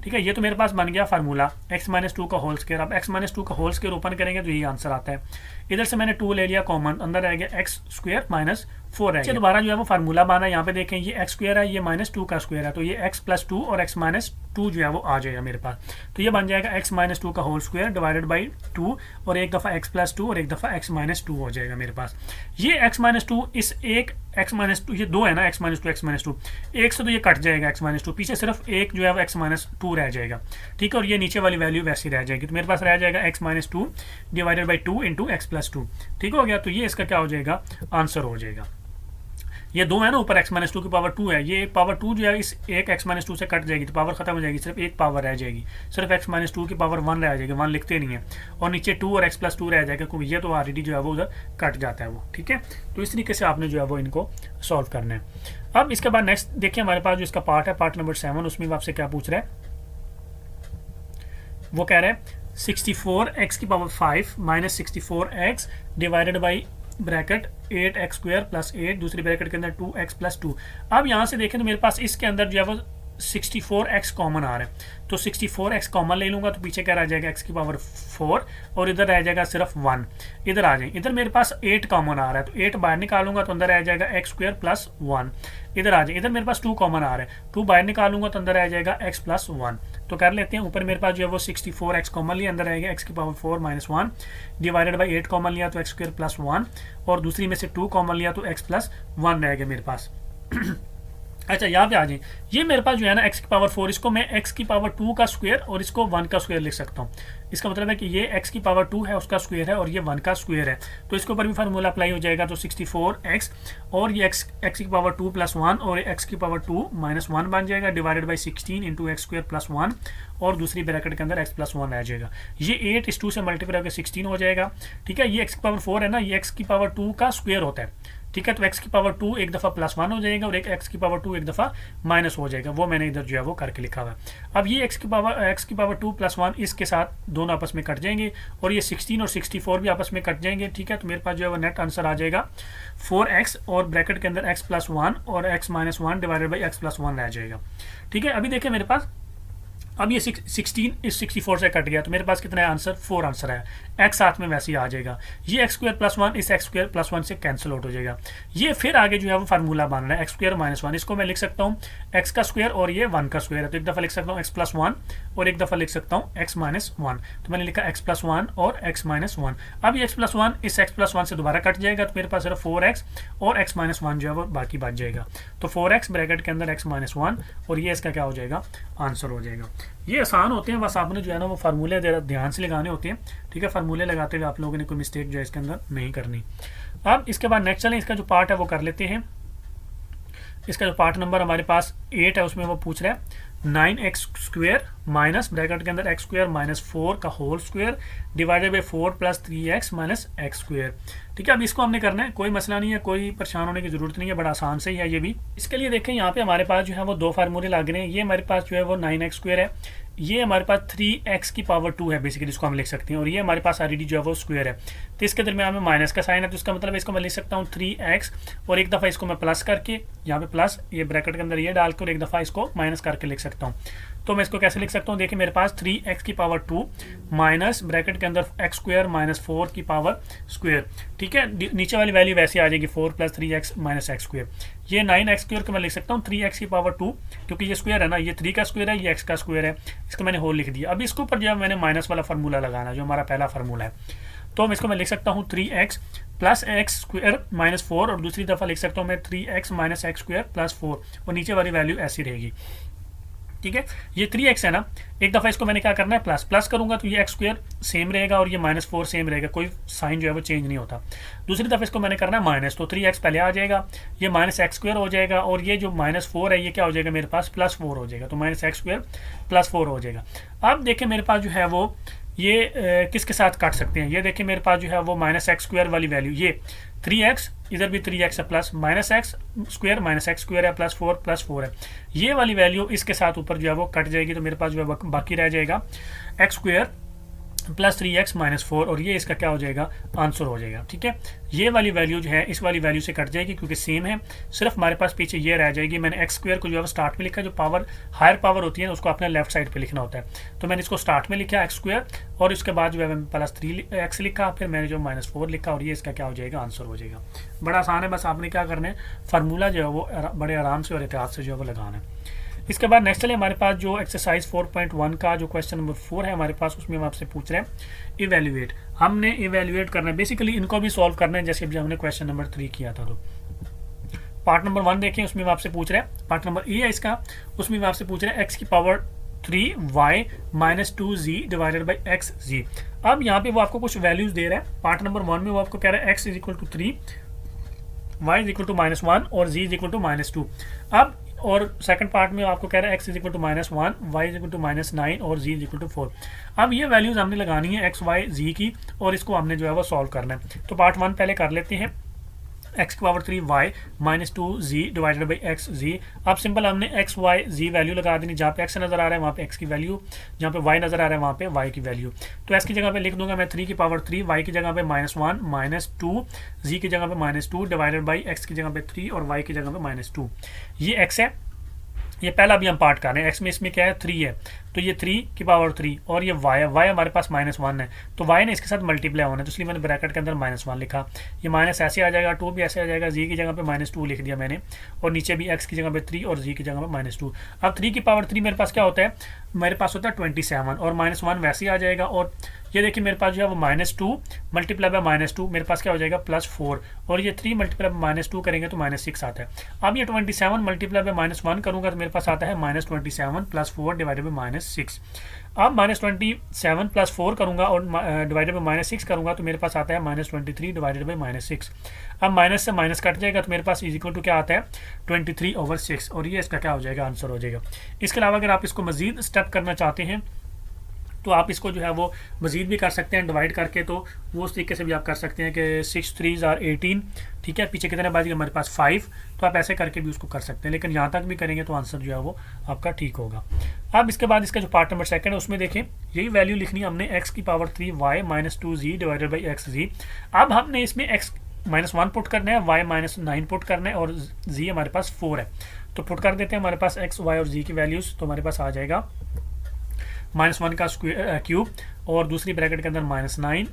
ठीक है। ये तो मेरे पास बन गया फार्मूला x -2 का होल स्क्वायर। अब x -2 का होल स्क्वायर ओपन करेंगे तो यही आंसर आता है। इधर से मैंने 2 ले लिया कॉमन, अंदर आएगा x स्क्वायर -4 है। दोबारा जो है वो फार्मूला बना है, यहाँ पे देखें ये x स्क्वायर है, ये -2 का स्क्वायर है, तो ये x +2 और x -2 जो है वो आ जाएगा मेरे पास। तो ये बन जाएगा x -2 का होल स्क्वायर डिवाइडेड बाई 2 और एक दफ़ा x +2 और एक दफ़ा x -2 हो जाएगा मेरे पास। ये x -2 इस एक x -2, ये दो है ना x -2 एक से तो ये कट जाएगा x -2, पीछे सिर्फ एक जो है वो x -2 रह जाएगा, ठीक है। और ये नीचे वाली वैल्यू वैसी रह जाएगी, तो मेरे पास रह जाएगा x -2 divided by 2 into x +2, ठीक हो गया। तो ये इसका क्या हो जाएगा, आंसर हो जाएगा। ये दो है ना, ऊपर x -2 की पावर 2 है, ये पावर 2 जो है इस एक x -2 से कट जाएगी तो पावर खत्म हो जाएगी, सिर्फ एक पावर रह जाएगी, सिर्फ x -2 की पावर 1 रह जाएगी, 1 लिखते नहीं है, और नीचे 2 और x +2 रह जाएगा क्योंकि ये तो ऑलरेडी जो है वो उधर कट जाता है वो, ठीक है। तो इस तरीके से आपने जो है वो इनको सॉल्व करना है। अब इसके बाद नेक्स्ट देखिए हमारे पास जो इसका पार्ट है, पार्ट नंबर 7, उसमें आपसे क्या पूछ रहा है, वो कह रहा है 64x की power 5 -64x divided by bracket 8x square plus 8, दूसरी ब्रैकेट के अंदर 2x + 2। अब यहाँ से देखें तो मेरे पास इसके अंदर जो है वो 64x कॉमन आ रहा है, तो 64x कॉमन ले लूँगा तो पीछे क्या रह जाएगा x की पावर 4 और इधर रह जाएगा सिर्फ 1। इधर आ जाए, इधर मेरे पास 8 कॉमन आ रहा है तो 8 बाहर निकालूंगा तो अंदर रह जाएगा x स्क्वायर प्लस 1। इधर आ जाए, इधर मेरे पास 2 कॉमन आ रहा है, 2 बाहर निकालूंगा तो अंदर रह जाएगा x + 1। तो कर लेते हैं, ऊपर मेरे पास जो है वो 64x कॉमन लिया, अंदर रहेगा x की पावर 4 -1 डिवाइडेड बाई 8 कॉमन लिया तो x स्क्वायर प्लस 1 और दूसरी में से 2 कॉमन लिया तो x + 1 रहेगा मेरे पास। अच्छा यहाँ पे आ जाए, ये मेरे पास जो है ना x की पावर 4, इसको मैं x की पावर 2 का स्क्वायर और इसको 1 का स्क्वायर लिख सकता हूँ। इसका मतलब है कि ये x की पावर 2 है उसका स्क्वायर है और ये 1 का स्क्वायर है, तो इसके ऊपर भी फार्मूला अप्लाई हो जाएगा। तो 64x और ये x की पावर 2 + 1 और x की पावर 2 -1 बन जाएगा divided by 16 into x square plus 1 और दूसरी ब्रैकेट के अंदर x + 1 रह जाएगा। ये 8 इस 2 से मल्टीप्लाई होकर 16 हो जाएगा, ठीक है। ये x की पावर 4 है ना, ये x की पावर 2 का स्क्वायर होता है, ठीक है। तो x की पावर 2 एक दफ़ा +1 हो जाएगा और एक x की पावर 2 एक दफ़ा माइनस हो जाएगा, वो मैंने इधर जो है वो करके लिखा हुआ है। अब ये x की पावर 2 + 1 इसके साथ दोनों आपस में कट जाएंगे और ये 16 और 64 भी आपस में कट जाएंगे, ठीक है। तो मेरे पास जो है वो नेट आंसर आ जाएगा 4x और ब्रैकेट के अंदर x + 1 और x - 1 डिवाइडेड बाई x + 1 रह जाएगा, ठीक है। अभी देखें मेरे पास, अब ये 16 इस 64 से कट गया तो मेरे पास कितना है आंसर, 4 आंसर है। x साथ में वैसे ही आ जाएगा, ये x स्क्वायर प्लस 1 इस x स्क्वायर प्लस 1 से कैंसिल आउट हो जाएगा। ये फिर आगे जो है वो फार्मूला बन रहा है x स्क्वायर -1, इसको मैं लिख सकता हूँ x का स्क्वायर और ये 1 का स्क्वायर है, तो एक दफ़ा लिख सकता हूँ x + 1 और एक दफ़ा लिख सकता हूँ x - 1। तो मैंने लिखा x + 1 और x - 1। अब ये x + 1 इस x + 1 से दोबारा कट जाएगा तो मेरे पास सिर्फ 4x और x - 1 जो है वो बाकी बच जाएगा। तो 4x ब्रैकेट के अंदर x - 1 और ये इसका क्या हो जाएगा, आंसर हो जाएगा। ये आसान होते हैं, बस आपने जो है ना वो फार्मूले ध्यान से लगाने होते हैं, ठीक है। फार्मूले लगाते हुए आप लोगों ने कोई मिस्टेक जो है इसके अंदर नहीं करनी। अब इसके बाद नेक्स्ट चलें, इसका जो पार्ट है वो कर लेते हैं। इसका जो पार्ट नंबर हमारे पास 8 है उसमें वो पूछ रहा है 9x स्क्वायर माइनस ब्रैकेट के अंदर x स्क्वायर -4 का whole square divided by 4 + 3x - x square, ठीक है। अब इसको हमने करना है, कोई मसला नहीं है, कोई परेशान होने की जरूरत नहीं है, बड़ा आसान से ही है ये भी। इसके लिए देखें यहाँ पे हमारे पास जो है वो 2 फार्मूले लग रहे हैं। ये हमारे पास जो है वो 9x स्क्वायर है, ये हमारे पास 3x की पावर 2 है बेसिकली, इसको हम लिख सकते हैं, और ये हमारे पास ऑलरेडी जो है वो स्क्वायर है। तो इसके दरमियान में माइनस का साइन है, तो इसका मतलब इसको मैं लिख सकता हूँ 3x और एक दफ़ा इसको मैं प्लस करके यहाँ पे प्लस ये ब्रैकेट के अंदर ये डाल कर एक दफ़ा इसको माइनस करके लिख सकता हूँ। तो मैं इसको कैसे लिख सकता हूँ, देखिए मेरे पास 3x की पावर 2 माइनस ब्रैकेट के अंदर x स्क्वायर -4 की पावर स्क्वायर, ठीक है। नीचे वाली वैल्यू वैसे आ जाएगी 4 + 3x - x स्क्वायर। ये 9x स्क्वायर को मैं लिख सकता हूँ 3x की पावर 2, क्योंकि ये स्क्वायर है ना, ये 3 का स्क्वायर है, ये x का स्क्वायर है, इसको मैंने होल लिख दिया। अब इसके ऊपर जो है मैंने माइनस वाला फार्मूला लगाना जो हमारा पहला फार्मूला है, तो मैं इसको मैं लिख सकता हूँ 3x + x स्क्वायर -4 और दूसरी दफ़ा लिख सकता हूँ मैं 3x - x स्क्वायर + 4 और नीचे वाली वैल्यू ऐसी रहेगी, ठीक है, ये 3x है ना, एक दफ़ा इसको मैंने क्या करना है प्लस प्लस करूंगा तो ये x² सेम रहेगा और ये -4 सेम रहेगा, कोई साइन जो है वो चेंज नहीं होता। दूसरी दफ़ा इसको मैंने करना है माइनस, तो 3x पहले आ जाएगा, ये -x² हो जाएगा और ये जो -4 है ये क्या हो जाएगा मेरे पास +4 हो जाएगा, तो -x² +4 हो जाएगा। अब देखिए मेरे पास जो है वो ये किसके साथ काट सकते हैं, ये देखिए मेरे पास जो है वो -x² वाली वैल्यू, ये 3x, इधर भी 3x है प्लस -x² -x² है +4 है, ये वाली वैल्यू इसके साथ ऊपर जो है वो कट जाएगी, तो मेरे पास जो है बाकी रह जाएगा x² + 3x - 4 और ये इसका क्या हो जाएगा आंसर हो जाएगा। ठीक है, ये वाली वैल्यू जो है इस वाली वैल्यू से कट जाएगी क्योंकि सेम है, सिर्फ हमारे पास पीछे ये रह जाएगी। मैंने x² को जो है स्टार्ट में लिखा, जो पावर हायर पावर होती है उसको अपने लेफ्ट साइड पे लिखना होता है, तो मैंने इसको स्टार्ट में लिखा x² और उसके बाद जो है मैंने +3x लिखा, फिर मैंने जो -4 लिखा और ये इसका क्या हो जाएगा आंसर हो जाएगा। बड़ा आसान है, बस आपने क्या करना है फार्मूला जो है वो बड़े आराम से और एहतियात से जो है वो लगाना है। इसके बाद नेक्स्ट चलिए हमारे पास जो एक्सरसाइज 4.1 का जो क्वेश्चन नंबर 4 है हमारे पास, उसमें हम आपसे पूछ रहे हैं इवेल्युएट। हमने इवेल्युएट करना है, बेसिकली इनको भी सॉल्व करना है जैसे अभी हमने क्वेश्चन नंबर 3 किया था। तो पार्ट नंबर 1 देखें, उसमें हम आपसे पूछ रहे हैं, पार्ट नंबर ए है इसका, उसमें हम आपसे पूछ रहे हैं x⁻3y - 2z / xz। अब यहाँ पे वो आपको कुछ वैल्यूज दे रहा है। पार्ट नंबर 1 में वो आपको कह रहा है x = 3, y = -1 और z = -2। अब और सेकंड पार्ट में आपको कह रहा है x = -1, y = -9 और z = 4। अब ये वैल्यूज हमने लगानी है x, y, z की और इसको हमने जो है वो सॉल्व करना है। तो पार्ट 1 पहले कर लेते हैं, x⁻3y - 2z / xz। अब सिंपल हमने x, y, z वैल्यू लगा देनी, जहाँ पे x नज़र आ रहा है वहाँ पे x की वैल्यू, जहाँ पे y नज़र आ रहा है वहाँ पे y की वैल्यू। तो x की जगह पे लिख दूंगा मैं 3⁻3, y की जगह पे -1 - 2, z की जगह पे -2 / x की जगह पे 3 और y की जगह पे -2। ये x है, ये पहला भी हम पार्ट कर रहे हैं। x में इसमें क्या है 3 है, तो ये 3⁻3 और ये y है, y हमारे पास -1 है, तो y ने इसके साथ मल्टीप्लाई होना है, तो इसलिए मैंने ब्रैकेट के अंदर -1 लिखा। ये माइनस ऐसे आ जाएगा, 2 भी ऐसे आ जाएगा, z की जगह पे -2 लिख दिया मैंने और नीचे भी x की जगह पे 3 और z की जगह पे -2। अब 3⁻3 मेरे पास क्या होता है, मेरे पास होता है 27 और -1 वैसे ही आ जाएगा और ये देखिए मेरे पास जो है वो -2 × -2 मेरे पास क्या हो जाएगा +4 और ये 3 × -2 करेंगे तो -6 आता है। अब ये 27 × -1 करूँगा तो मेरे पास आता है -27 + 4 / -6। अब -27 + 4 करूँगा और डिवाइडेड बाई -6 करूँगा तो मेरे पास आता है -23 / -6। अब माइनस से माइनस कट जाएगा तो मेरे पास इक्वल टू क्या आता है 23/6 और ये इसका क्या हो जाएगा आंसर हो जाएगा। इसके अलावा अगर आप इसको मजीद स्टेप करना चाहते हैं तो आप इसको जो है वो मज़ीद भी कर सकते हैं डिवाइड करके, तो वो उस तरीके से भी आप कर सकते हैं कि 6 3s are 18, ठीक है, पीछे कितने बाजी हमारे पास 5, तो आप ऐसे करके भी उसको कर सकते हैं, लेकिन यहाँ तक भी करेंगे तो आंसर जो है वो आपका ठीक होगा। अब इसके बाद इसका जो पार्ट नंबर 2 है उसमें देखें यही वैल्यू लिखनी है हमने x⁻3y - 2z / xz। अब हमने इसमें x -1 पुट करना है, y -9 पुट करना है और z हमारे पास 4 है, तो पुट कर देते हैं हमारे पास x, y और z की वैल्यूज़, तो हमारे पास आ जाएगा -1 का क्यूब और दूसरी ब्रैकेट के अंदर -9,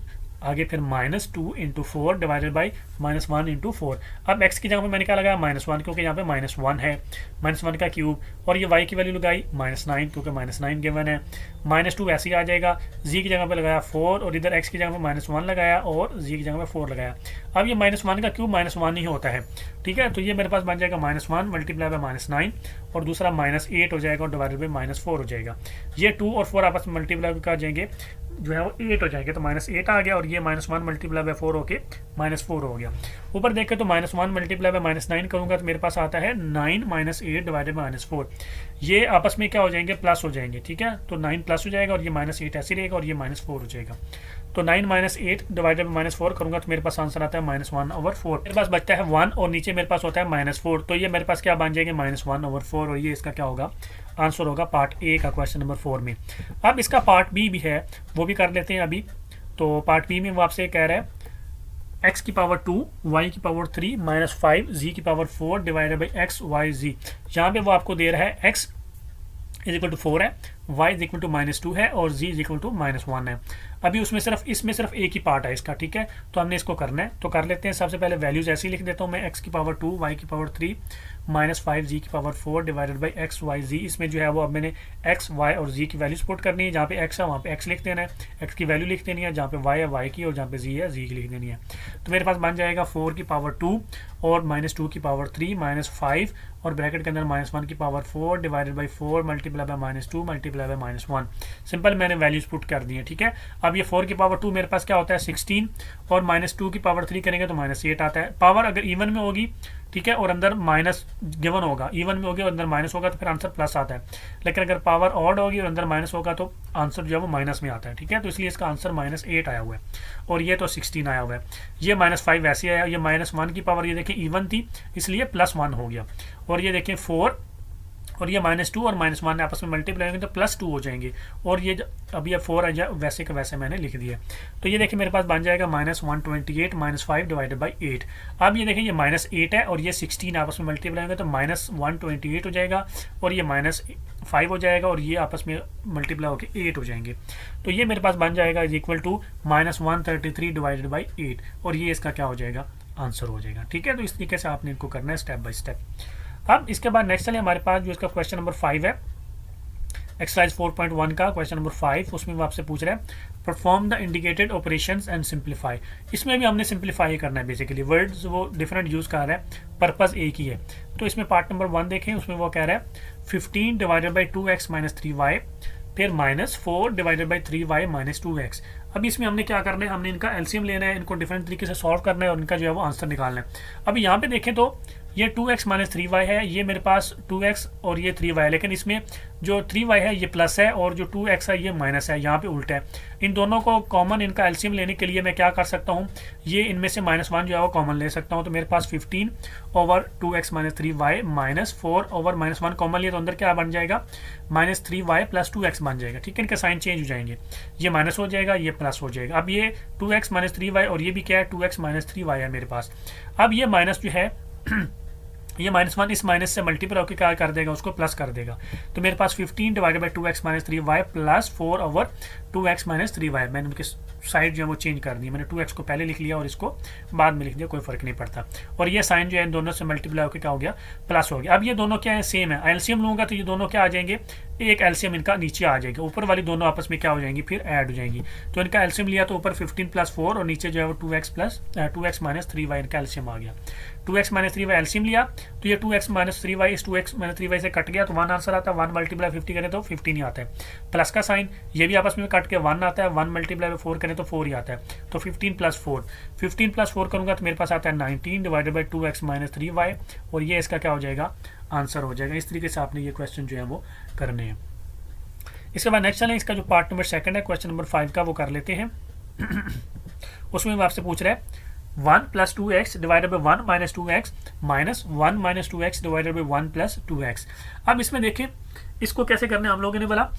आगे फिर -2 × 4 डिवाइडेड बाई -1 × 4। अब x की जगह पे मैंने क्या लगाया -1 क्योंकि यहाँ पे -1 है, -1 का क्यूब और ये y की वैल्यू लगाई -9 क्योंकि -9 गिवन है, -2 ऐसे ही आ जाएगा, z की जगह पे लगाया 4 और इधर x की जगह पे -1 लगाया और z की जगह पे 4 लगाया। अब ये -1 का क्यूब -1 ही होता है, ठीक है, तो ये मेरे पास बन जाएगा -1 × -9 और दूसरा -8 हो जाएगा और डिवाइडेड बाई -4 हो जाएगा। ये 2 और 4 आपस में मल्टीप्लाई कर जाएंगे जो है वो 8 हो जाएंगे, तो -8 आ गया और ये -1 × 4 होके -4 हो गया। ऊपर देखें तो -1 × -9 करूँगा तो मेरे पास आता है 9 - 8 डिवाइडेड बाई -4, ये आपस में क्या हो जाएंगे प्लस हो जाएंगे, ठीक है, तो 9 प्लस हो जाएगा और ये -8 ऐसे रहेगा और ये -4 हो जाएगा। तो 9 - 8 डिवाइडेड बाई -4 करूँगा तो मेरे पास आंसर आता है -1/4। मेरे पास बचता है 1 और नीचे मेरे पास होता है -4, तो ये मेरे पास क्या बन जाएंगे -1/4 और ये इसका क्या होगा आंसर होगा पार्ट ए का क्वेश्चन नंबर 4 में। अब इसका पार्ट बी भी है, वो भी कर लेते हैं अभी। तो पार्ट बी में वो आपसे कह रहा है x⁻2 y⁻3 - 5 z⁻4 divided by x y z। यहाँ पे वो आपको दे रहा है x = 4 है, y = -2 है और z = -1 है। अभी उसमें इसमें सिर्फ एक ही पार्ट है इसका, ठीक है। तो हमने इसको करना है, तो कर लेते हैं। सबसे पहले वैल्यूज ऐसे ही लिख देता हूँ मैं, x की पावर 2 y की पावर 3 माइनस 5 जी की power 4 divided by x y z. इसमें जो है वो अब मैंने x y और z की वैल्यूज पुट करनी है। जहाँ पे x है वहाँ पे x लिख देना है, x की वैल्यू लिख देनी है। जहाँ पे y है y की, और जहाँ पे z है z की लिख देनी है। तो मेरे पास बन जाएगा 4 की पावर 2 और -2 की पावर 3 माइनस 5 और ब्रैकेट के अंदर -1 की power 4 divided by 4 multiply by -2 multiply by -1। Simple मैंने वैल्यूज पुट कर दी है, ठीक है। अब ये 4 की पावर 2 मेरे पास क्या होता है 16 और -2 की पावर 3 करेंगे तो -8 आता है। पावर अगर इवन में होगी, ठीक है, और अंदर माइनस गिवन होगा, इवन में होगी और अंदर माइनस होगा तो फिर आंसर प्लस आता है। लेकिन अगर पावर ऑड होगी और अंदर माइनस होगा तो आंसर जो है वो माइनस में आता है, ठीक है। तो इसलिए इसका आंसर -8 आया हुआ है और ये तो 16 आया हुआ है। ये -5 वैसे आया, ये -1 की पावर ये देखिए इवन थी इसलिए +1 हो गया। और ये देखिए 4 और ये -2 और -1 आपस में मल्टीप्लाई होंगे तो +2 हो जाएंगे। और ये अभी ये 4 आ जाए वैसे का वैसे मैंने लिख दिया। तो ये देखिए मेरे पास बन जाएगा -128 -5 डिवाइडेड बाई 8। अब ये देखिए ये -8 है और ये 16 आपस में मल्टीप्लाई होंगे तो -128 हो जाएगा और ये -5 हो जाएगा और ये आपस में मल्टीप्लाई होकर 8 हो जाएंगे। तो ये मेरे पास बन जाएगा is equal to -133 divided by 8 और ये इसका क्या हो जाएगा आंसर हो जाएगा, ठीक है। तो इस तरीके से आपने इनको करना है स्टेप बाय स्टेप। अब इसके बाद नेक्स्ट चले हमारे पास जो इसका क्वेश्चन नंबर 5 है, एक्सरसाइज 4.1 का क्वेश्चन नंबर 5। उसमें वो आपसे पूछ रहा है perform the indicated operations and simplify. इसमें भी हमने सिंप्लीफाई करना है, बेसिकली वर्ड्स वो डिफरेंट यूज कर रहा है, पर्पस एक ही है। तो इसमें पार्ट नंबर 1 देखें, उसमें वो कह रहा है 15 divided by 2x minus 3y फिर -4 divided by 3y minus 2x। अब इसमें हमने क्या करना है, हमने इनका एलसीएम लेना है, इनको डिफरेंट तरीके से सॉल्व करना है और इनका जो है वो आंसर निकालना है। अब यहाँ पे देखें तो ये 2x माइनस 3y है, ये मेरे पास 2x और ये 3y है, लेकिन इसमें जो 3y है ये प्लस है और जो 2x है ये माइनस है, यहाँ पे उल्टा है। इन दोनों को कॉमन इनका एलसीएम लेने के लिए मैं क्या कर सकता हूँ, ये इनमें से -1 जो है वो कॉमन ले सकता हूँ। तो मेरे पास 15 over 2x minus 3y -4 over -1 common लिया तो अंदर क्या बन जाएगा -3y प्लस 2x बन जाएगा, ठीक है। इनके साइन चेंज हो जाएंगे, ये माइनस हो जाएगा ये प्लस हो जाएगा। अब ये 2x माइनस 3y और ये भी क्या है 2x माइनस 3y है मेरे पास। अब ये माइनस जो है ये -1 इस माइनस से मल्टीपल होकर क्या कर देगा, उसको प्लस कर देगा। तो मेरे पास 15 divided by 2x minus 3y plus 4 over 2x minus 3y। मैंने उनके साइड जो है वो चेंज कर दी, मैंने 2x को पहले लिख लिया और इसको बाद में लिख दिया, कोई फर्क नहीं पड़ता। और ये साइन जो है इन दोनों से मल्टीप्लाई होकर क्या हो गया प्लस हो गया। अब ये दोनों क्या है सेम है, एलसीएम लूंगा तो ये दोनों क्या आ जाएंगे, एक एलसीएम इनका नीचे आ जाएगा, ऊपर वाली दोनों आपस में क्या हो जाएंगी फिर ऐड हो जाएंगी। तो इनका एलसीएम लिया तो ऊपर 15 प्लस 4 और नीचे जो है वो 2x माइनस 3y इनका एलसीएम आ गया। 2x माइनस 3y एलसीएम लिया तो ये 2x माइनस 3y इस 2x माइनस 3y से कट गया तो 1 आंसर आता है। 1 मल्टीप्लाई 50 करें तो 15 ही आता है। प्लस का साइन ये भी आपस में कट के 1 आता है, 1 मल्टीप्लाई 4 करें तो 4 ही आता है। तो 15 प्लस 4 करूंगा तो मेरे पास आता है 19 divided by 2x minus 3y और ये इसका क्या हो जाएगा आंसर हो जाएगा। इस तरीके से आपने ये क्वेश्चन जो है वो करने हैं। इसके बाद नेक्स्ट चलें, इसका जो पार्ट नंबर 2 है क्वेश्चन नंबर 5 का वो कर लेते हैं। उसमें वो आपसे पूछ रहा है 1 plus 2x divided by 1 minus 2x minus 1 minus 2x divided by 1 plus 2x। अब इसमें देखें इसको कैसे करना है हम लोगों ने बोला,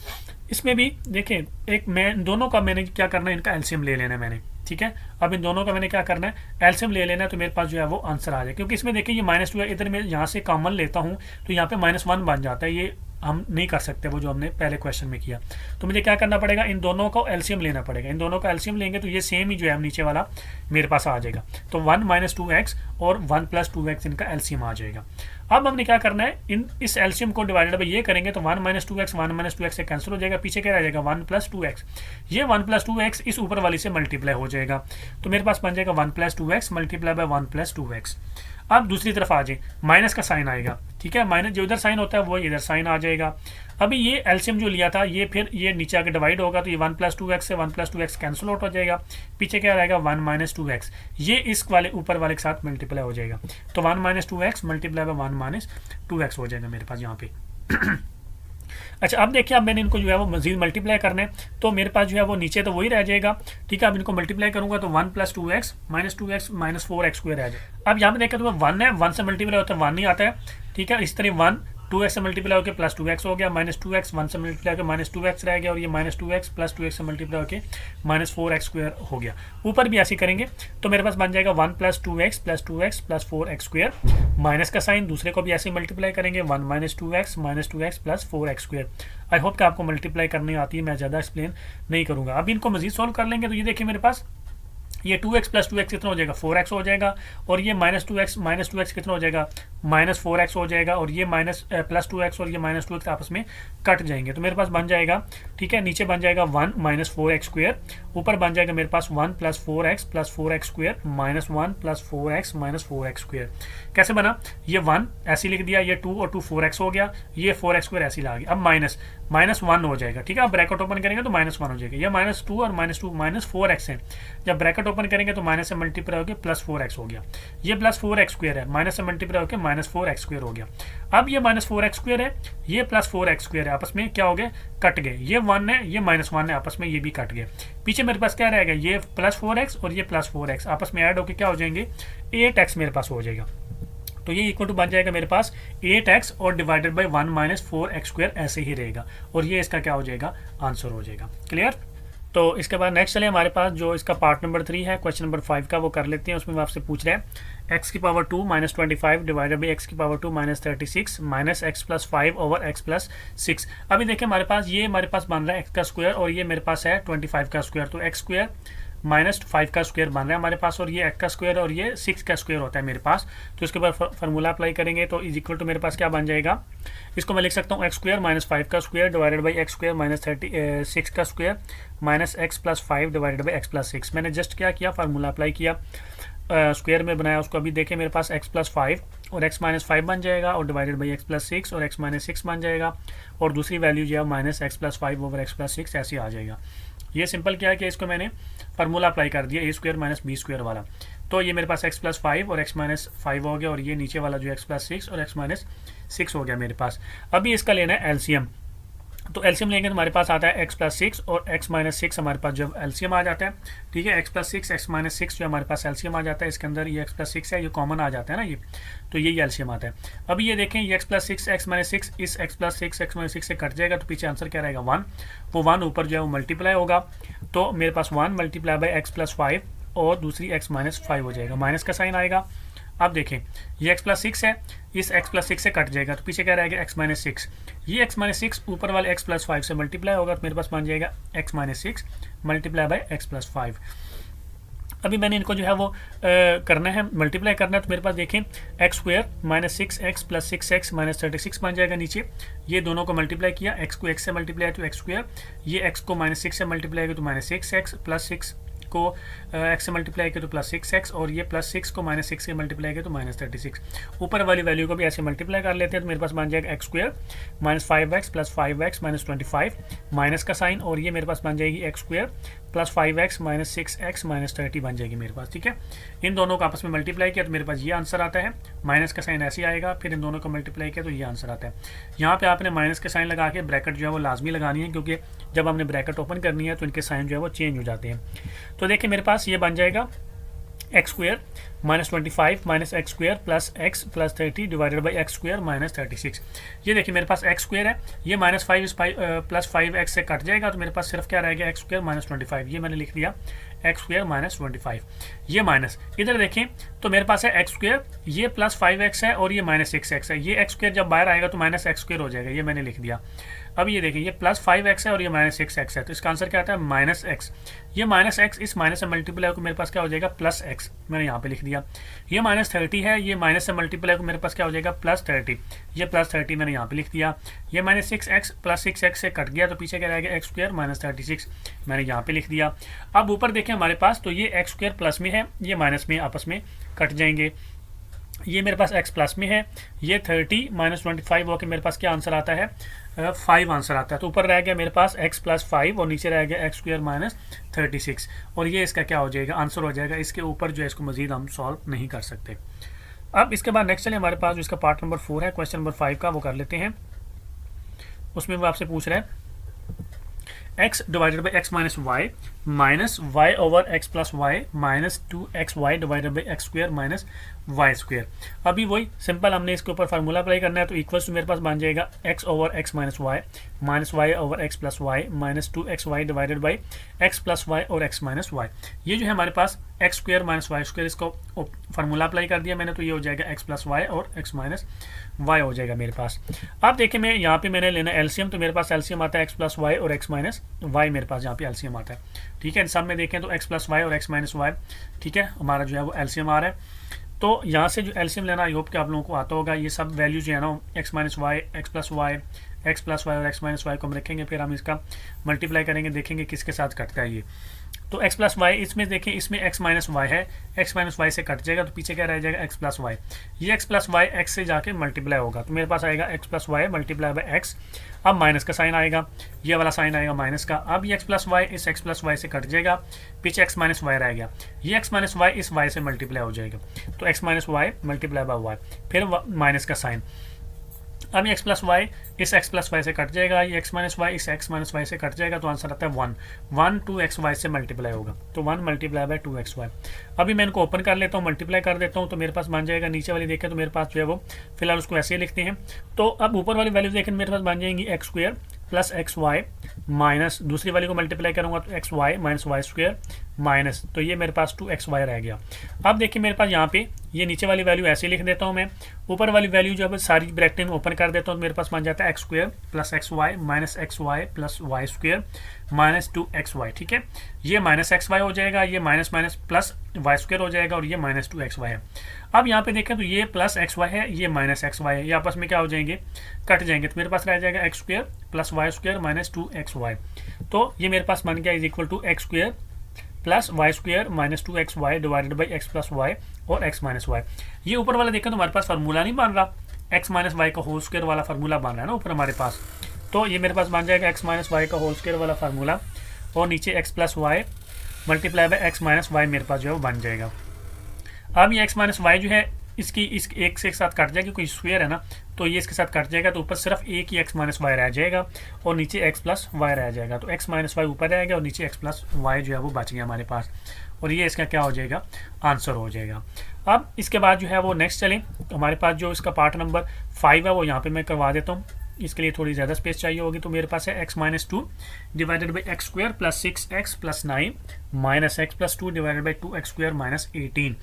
इसमें भी देखें एक मैं दोनों का मैंने क्या करना है, इनका एलसीएम ले लेना है मैंने, ठीक है। अब इन दोनों का मैंने क्या करना है एलसीएम ले लेना है तो मेरे पास जो है वो आंसर आ जाए। क्योंकि इसमें देखिए ये -2 है, इधर मैं यहाँ से कॉमन लेता हूँ तो यहाँ पे -1 बन जाता है, ये हम नहीं कर सकते वो जो हमने पहले क्वेश्चन में किया। तो मुझे क्या करना पड़ेगा, इन दोनों को एलसीएम लेना पड़ेगा। इन दोनों का एलसीएम लेंगे तो ये सेम ही जो है नीचे वाला मेरे पास आ जाएगा। तो 1 माइनस 2x और 1 प्लस 2x इनका एलसीएम आ जाएगा। अब हमने क्या करना है, इस एलसीएम को डिवाइडेड बाई ये करेंगे तो 1 माइनस 2x से कैंसिल हो जाएगा, पीछे क्या रह जाएगा 1 प्लस 2x। ये 1 प्लस 2x इस ऊपर वाली से मल्टीप्लाई हो जाएगा तो मेरे पास बन जाएगा 1 plus 2x multiply by 1 plus 2x। अब दूसरी तरफ आ जाए माइनस का साइन आएगा, ठीक है, माइनस जो इधर साइन होता है वो इधर साइन आ जाएगा। अभी ये एलसीएम जो लिया था ये फिर ये नीचे आके डिवाइड होगा तो ये 1 प्लस 2x से 1 प्लस 2x कैंसिल आउट हो जाएगा, पीछे क्या रहेगा 1 माइनस 2x, ये इस वाले ऊपर वाले के साथ मल्टीप्लाई हो जाएगा। तो 1 minus 2x multiply by 1 minus 2x हो जाएगा मेरे पास यहाँ पे। अच्छा अब देखिए अब मैंने इनको जो है वो मजीद मल्टीप्लाई करना है तो मेरे पास जो है वो नीचे तो वही रह जाएगा, ठीक है। अब इनको मल्टीप्लाई करूंगा तो 1 plus 2x minus 4x square रह जाएगा। अब यहाँ पे देखा तो 1 है, 1 से मल्टीप्लाई होता है 1 नहीं आता है, ठीक है। इस तरह 1 2x से मल्टीप्लाई होकर प्लस 2x हो गया, माइनस 2x 1 से मल्टीप्लाई होकर माइनस 2x रह गया, और ये माइनस 2x प्लस 2x से मल्टीप्लाई होकर माइनस 4x स्क्वायर हो गया। ऊपर भी ऐसे करेंगे तो मेरे पास बन जाएगा 1 plus 2x plus 2x plus 4x square, minus का साइन दूसरे को भी ऐसे मल्टीप्लाई करेंगे 1 minus 2x plus 4x square. I hope कि आपको मल्टीप्लाई करनी आती है, मैं ज़्यादा एक्सप्लेन नहीं करूँगा। अब इनको मजीद सॉल्व कर लेंगे तो ये देखिए मेरे पास ये 2x प्लस 2x कितना हो जाएगा 4x हो जाएगा, और ये माइनस 2x कितना हो जाएगा माइनस 4x हो जाएगा, और ये माइनस प्लस 2x और ये माइनस 2x आपस में कट जाएंगे तो मेरे पास बन जाएगा, ठीक है, नीचे बन जाएगा 1 माइनस 4x स्क्वायर, ऊपर बन जाएगा मेरे पास 1 plus 4x square minus 1 plus 4x minus 4x square. कैसे बना, ये 1 ऐसे लिख दिया, ये 2 और 2 4x हो गया, ये 4x स्क्वायर ऐसे ला गया। अब माइनस 1 हो जाएगा, ठीक है, अब ब्रैकेट ओपन करेंगे तो माइनस 1 हो जाएगा, ये माइनस 2 और माइनस 2 माइनस 4x है, जब ब्रैकेट ओपन करेंगे तो माइनस से मल्टीप्लाई होकर प्लस 4x हो गया, ये प्लस 4x स्क्वायर है, माइनस से मल्टीप्लाई होकर माइनस 4x स्क्वायर हो गया। अब ये माइनस 4x स्क्वायर है, ये प्लस 4x स्क्वायर है, आपस में क्या हो गए, कट गए, ये 1 है ये माइनस 1 है, आपस में ये भी कट गए। पीछे मेरे पास क्या रहेगा, ये प्लस 4x और ये प्लस 4x आपस में ऐड होकर क्या हो जाएंगे 8x मेरे पास हो जाएगा। तो ये इक्वल टू बन जाएगा मेरे पास 8x और divided by 1 minus 4x square ऐसे ही रहेगा, और ये इसका क्या हो जाएगा आंसर हो जाएगा। क्लियर। तो इसके बाद नेक्स्ट चले हमारे पास जो इसका पार्ट नंबर 3 है, क्वेश्चन नंबर 5 का, वो कर लेते हैं। उसमें वो आपसे पूछ रहे हैं x की power 2 minus 25 divided by x की power 2 minus 36 minus x plus 5 over x plus 6। अभी देखिए हमारे पास ये हमारे पास बन रहा है x का स्क्वायर, और ये मेरे पास है 25 का स्क्वायर, तो x स्क्वायर माइनस 5 का स्क्वायर बन रहा है हमारे पास, और ये x का स्क्वायर और ये 6 का स्क्वायर होता है मेरे पास। तो इसके बाद फार्मूला अप्लाई करेंगे तो इज इक्वल टू मेरे पास क्या बन जाएगा, इसको मैं लिख सकता हूँ x स्क्वायर माइनस 5 का square divided by x square minus 36 का square minus x plus 5 divided by x plus 6। मैंने जस्ट क्या किया, फार्मूला अप्लाई किया, स्क्वायर में बनाया उसको। अभी देखें मेरे पास x प्लस 5 और x माइनस 5 बन जाएगा, और डिवाइडेड बाई x प्लस 6 और x माइनस 6 बन जाएगा, और दूसरी वैल्यू जो है minus x plus 5 over x plus 6 ऐसे आ जाएगा। ये सिंपल क्या है कि इसको मैंने फार्मूला अप्लाई कर दिया a square minus b square वाला, तो ये मेरे पास x प्लस 5 और x माइनस 5 हो गया, और ये नीचे वाला जो x प्लस 6 और x माइनस 6 हो गया मेरे पास। अभी इसका लेना है एलसीएम, तो एलसीएम लेंगे तो हमारे पास आता है x प्लस 6 और x माइनस 6 हमारे पास जो एलसीएम आ जाता है, ठीक है, x प्लस 6 x माइनस 6 जो हमारे पास एलसीएम आ जाता है, इसके अंदर ये x प्लस 6 है, ये कॉमन आ जाता है ना ये, तो यही एलसीएम आता है। अभी ये देखें ये x प्लस 6 x माइनस 6 इस x प्लस 6 x माइनस 6 से कट जाएगा, तो पीछे आंसर क्या रहेगा 1, वो 1 ऊपर जो है वो मल्टीप्लाई होगा, तो मेरे पास 1 मल्टीप्लाई बाई x प्लस 5 और दूसरी x माइनस 5 हो जाएगा, माइनस का साइन आएगा। अब देखें ये x प्लस 6 है, इस x प्लस 6 से कट जाएगा, तो पीछे क्या रहेगा x माइनस 6, ये x माइनस 6 ऊपर वाले x प्लस 5 से मल्टीप्लाई होगा, तो मेरे पास बन जाएगा x minus 6 multiply by x plus 5। अभी मैंने इनको जो है वो करना है, मल्टीप्लाई करना है, तो मेरे पास देखें x square minus 6x plus 6x minus 36 बन जाएगा नीचे, ये दोनों को मल्टीप्लाई किया, x को x से मल्टीप्लाई तो x स्क्वायर, ये x को माइनस 6 से मल्टीप्लाई किया तो माइनस 6x प्लस 6 को x से मल्टीप्लाई किया तो प्लस 6x, और ये प्लस 6 को माइनस 6 से मल्टीप्लाई किया तो माइनस 36। ऊपर वाली वैल्यू को भी ऐसे मल्टीप्लाई कर लेते हैं, तो मेरे पास बन जाएगा x square minus 5x plus 5x minus 25 minus का साइन, और ये मेरे पास बन जाएगी x square plus 5x minus 6x minus 30 बन जाएगी मेरे पास, ठीक है। इन दोनों को आपस में मल्टीप्लाई किया तो मेरे पास ये आंसर आता है, माइनस का साइन ऐसे आएगा, फिर इन दोनों को मल्टीप्लाई किया तो ये आंसर आता है। यहाँ पे आपने माइनस के साइन लगा के ब्रैकेट जो है वो लाजमी लगानी है, क्योंकि जब हमने ब्रैकेट ओपन करनी है तो इनके साइन जो है वो चेंज हो जाते हैं। तो देखिए मेरे पास ये बन जाएगा x square minus 25 minus x square plus 30 divided by x square minus 36। ये देखिए मेरे पास एक्स स्क्वायर है, ये माइनस 5 प्लस 5x से कट जाएगा, तो मेरे पास सिर्फ क्या रहेगा एक्स स्क्वायर माइनस 25, ये मैंने लिख दिया एक्स स्क्वायर माइनस 25। ये माइनस इधर देखें तो मेरे पास है एक्स स्क्वायर, ये प्लस 5x है और ये माइनस 6x है, ये एक्स स्क्वायर जब बाहर आएगा तो माइनस एक्स स्क्वायर हो जाएगा, ये मैंने लिख दिया। अब ये देखिए ये प्लस 5x है और ये माइनस 6x है, तो इसका आंसर क्या आता है माइनस एक्स। ये माइनस एक्स इस माइनस से मल्टीप्लाई को मेरे पास क्या हो जाएगा प्लस एक्स, मैंने यहाँ पे लिख दिया। ये माइनस 30 है, ये माइनस से मल्टीप्लाई को मेरे पास क्या हो जाएगा प्लस 30, ये प्लस 30 मैंने यहाँ पे लिख दिया। ये माइनस 6x प्लस 6x से कट गया, तो पीछे क्या रहेगा एक्स स्क्वायर माइनस 36, मैंने यहाँ पे लिख दिया। अब ऊपर देखें हमारे पास तो ये एक्स स्क्वायर प्लस में है, ये माइनस में आपस में कट जाएंगे। ये मेरे पास x प्लस में है, ये 30 माइनस 25 होकर मेरे पास क्या आंसर आता है 5 आंसर आता है। तो ऊपर रह गया मेरे पास x प्लस 5 और नीचे रह गया एक्स स्क्वायर माइनस 36, और ये इसका क्या हो जाएगा आंसर हो जाएगा। इसके ऊपर जो है इसको मजीद हम सॉल्व नहीं कर सकते। अब इसके बाद नेक्स्ट चले हमारे पास जो इसका पार्ट नंबर 4 है क्वेश्चन नंबर 5 का, वो कर लेते हैं। उसमें वो आपसे पूछ रहा है x divided by x minus y over x plus y minus 2xy divided by x square minus y square. अभी वही सिंपल हमने इसके ऊपर फार्मूला अप्लाई करना है, तो इक्वल्स टू मेरे पास बन जाएगा x over x minus y over x plus y minus 2xy divided by x plus y और एक्स माइनस वाई। ये जो है हमारे पास x square minus y square, इसको फार्मूला अप्लाई कर दिया मैंने, तो ये हो जाएगा एक्स प्लस वाई और एक्स माइनस वाई हो जाएगा मेरे पास। अब देखिए मैं यहाँ पे मैंने लेना एलसीएम, तो मेरे पास एलसीएम आता है एक्स प्लस वाई और एक्स माइनस वाई, मेरे पास यहाँ पे एलसीएम आता है। ठीक है, सब में देखें तो एक्स प्लस वाई और एक्स माइनस वाई, ठीक है, हमारा जो है वो एलसीएम आ रहा है। तो यहाँ से जो एलसीएम लेना आई होप कि आप लोगों को आता होगा। ये सब वैल्यू जो है ना x minus y, x plus y और एक्स माइनस वाई को हम रखेंगे, फिर हम इसका मल्टीप्लाई करेंगे, देखेंगे किसके साथ कटता है ये। तो एक्स प्लस वाई इसमें देखें, इसमें एक्स माइनस वाई है, एक्स माइनस वाई से कट जाएगा, तो पीछे क्या रह जाएगा एक्स प्लस वाई। ये एक्स प्लस वाई एक्स से जाके मल्टीप्लाई होगा, तो मेरे पास आएगा x plus y multiply by x. अब माइनस का साइन आएगा, ये वाला साइन आएगा माइनस का। अब ये एक्स प्लस वाई इस एक्स प्लस वाई से कट जाएगा, पीछे एक्स माइनस वाई रह गया, ये एक्स माइनस वाई इस वाई से मल्टीप्लाई हो जाएगा, तो x minus y multiply by y, फिर माइनस का साइन। अब ये एक्स प्लस वाई इस एक्स प्लस वाई से कट जाएगा, ये एक्स माइनस वाई इस एक्स माइनस वाई से कट जाएगा, तो आंसर आता है 1 2xy से मल्टीप्लाई होगा, तो 1 मल्टीप्लाई बाई 2xy। अभी मैं इनको ओपन कर लेता हूँ, मल्टीप्लाई कर देता हूँ, तो मेरे पास बन जाएगा, नीचे वाली देखें तो मेरे पास जो है वो फिलहाल उसको ऐसे ही लिखते हैं। तो अब ऊपर वाली वैल्यू देखें मेरे पास बन जाएंगी x square plus x y minus, दूसरी वाली को मल्टीप्लाई करूँगा तो x y minus y square minus, तो ये मेरे पास 2xy रह गया। अब देखिए मेरे पास यहाँ पे ये नीचे वाली वैल्यू ऐसे लिख देता हूँ मैं, ऊपर वाली वैल्यू जो है सारी ब्रैकेट में ओपन कर देता हूँ, तो मेरे पास बन जाता है x square plus x y minus x y plus y square minus 2xy। ठीक है, ये माइनस एक्स वाई हो जाएगा, ये minus minus plus y square हो जाएगा, और ये माइनस 2xy है। अब यहाँ पे देखें तो ये प्लस एक्स वाई है, ये माइनस एक्स वाई है, ये आपस में क्या हो जाएंगे, कट जाएंगे, तो मेरे पास रह जाएगा x square plus y square minus 2xy। तो ये मेरे पास बन गया is equal to x square plus y square minus 2xy divided by x plus y और एक्स माइनस वाई। ये ऊपर वाला देखें तो हमारे पास फार्मूला नहीं बन रहा, एक्स माइनस वाई का होल स्क्वायर वाला फार्मूला बन रहा है ना ऊपर हमारे पास, तो ये मेरे पास बन जाएगा एक्स माइनस वाई का होल स्क्वायर वाला फार्मूला, और नीचे x plus y multiply by x minus y मेरे पास जो है वो बन जाएगा। अब ये एक्स माइनस वाई जो है इसकी इस एक से एक साथ कट जाएगा, क्योंकि स्क्वायर है ना, तो ये इसके साथ कट जाएगा, तो ऊपर सिर्फ एक ही एक्स माइनस वाई रह जाएगा और नीचे एक्स प्लस वाई रह जाएगा, तो एक्स माइनस वाई ऊपर रहेगा और नीचे एक्स प्लस वाई जो है वो बच गया हमारे पास, और ये इसका क्या हो जाएगा, आंसर हो जाएगा। अब इसके बाद जो है वो नेक्स्ट चलें, तो हमारे पास जो इसका पार्ट नंबर 5 है वो यहाँ पर मैं करवा देता हूँ, इसके लिए थोड़ी ज़्यादा स्पेस चाहिए होगी, तो मेरे पास है x minus 2 divided by x square plus 6x plus 9 minus x plus 2 divided by 2x square minus 18।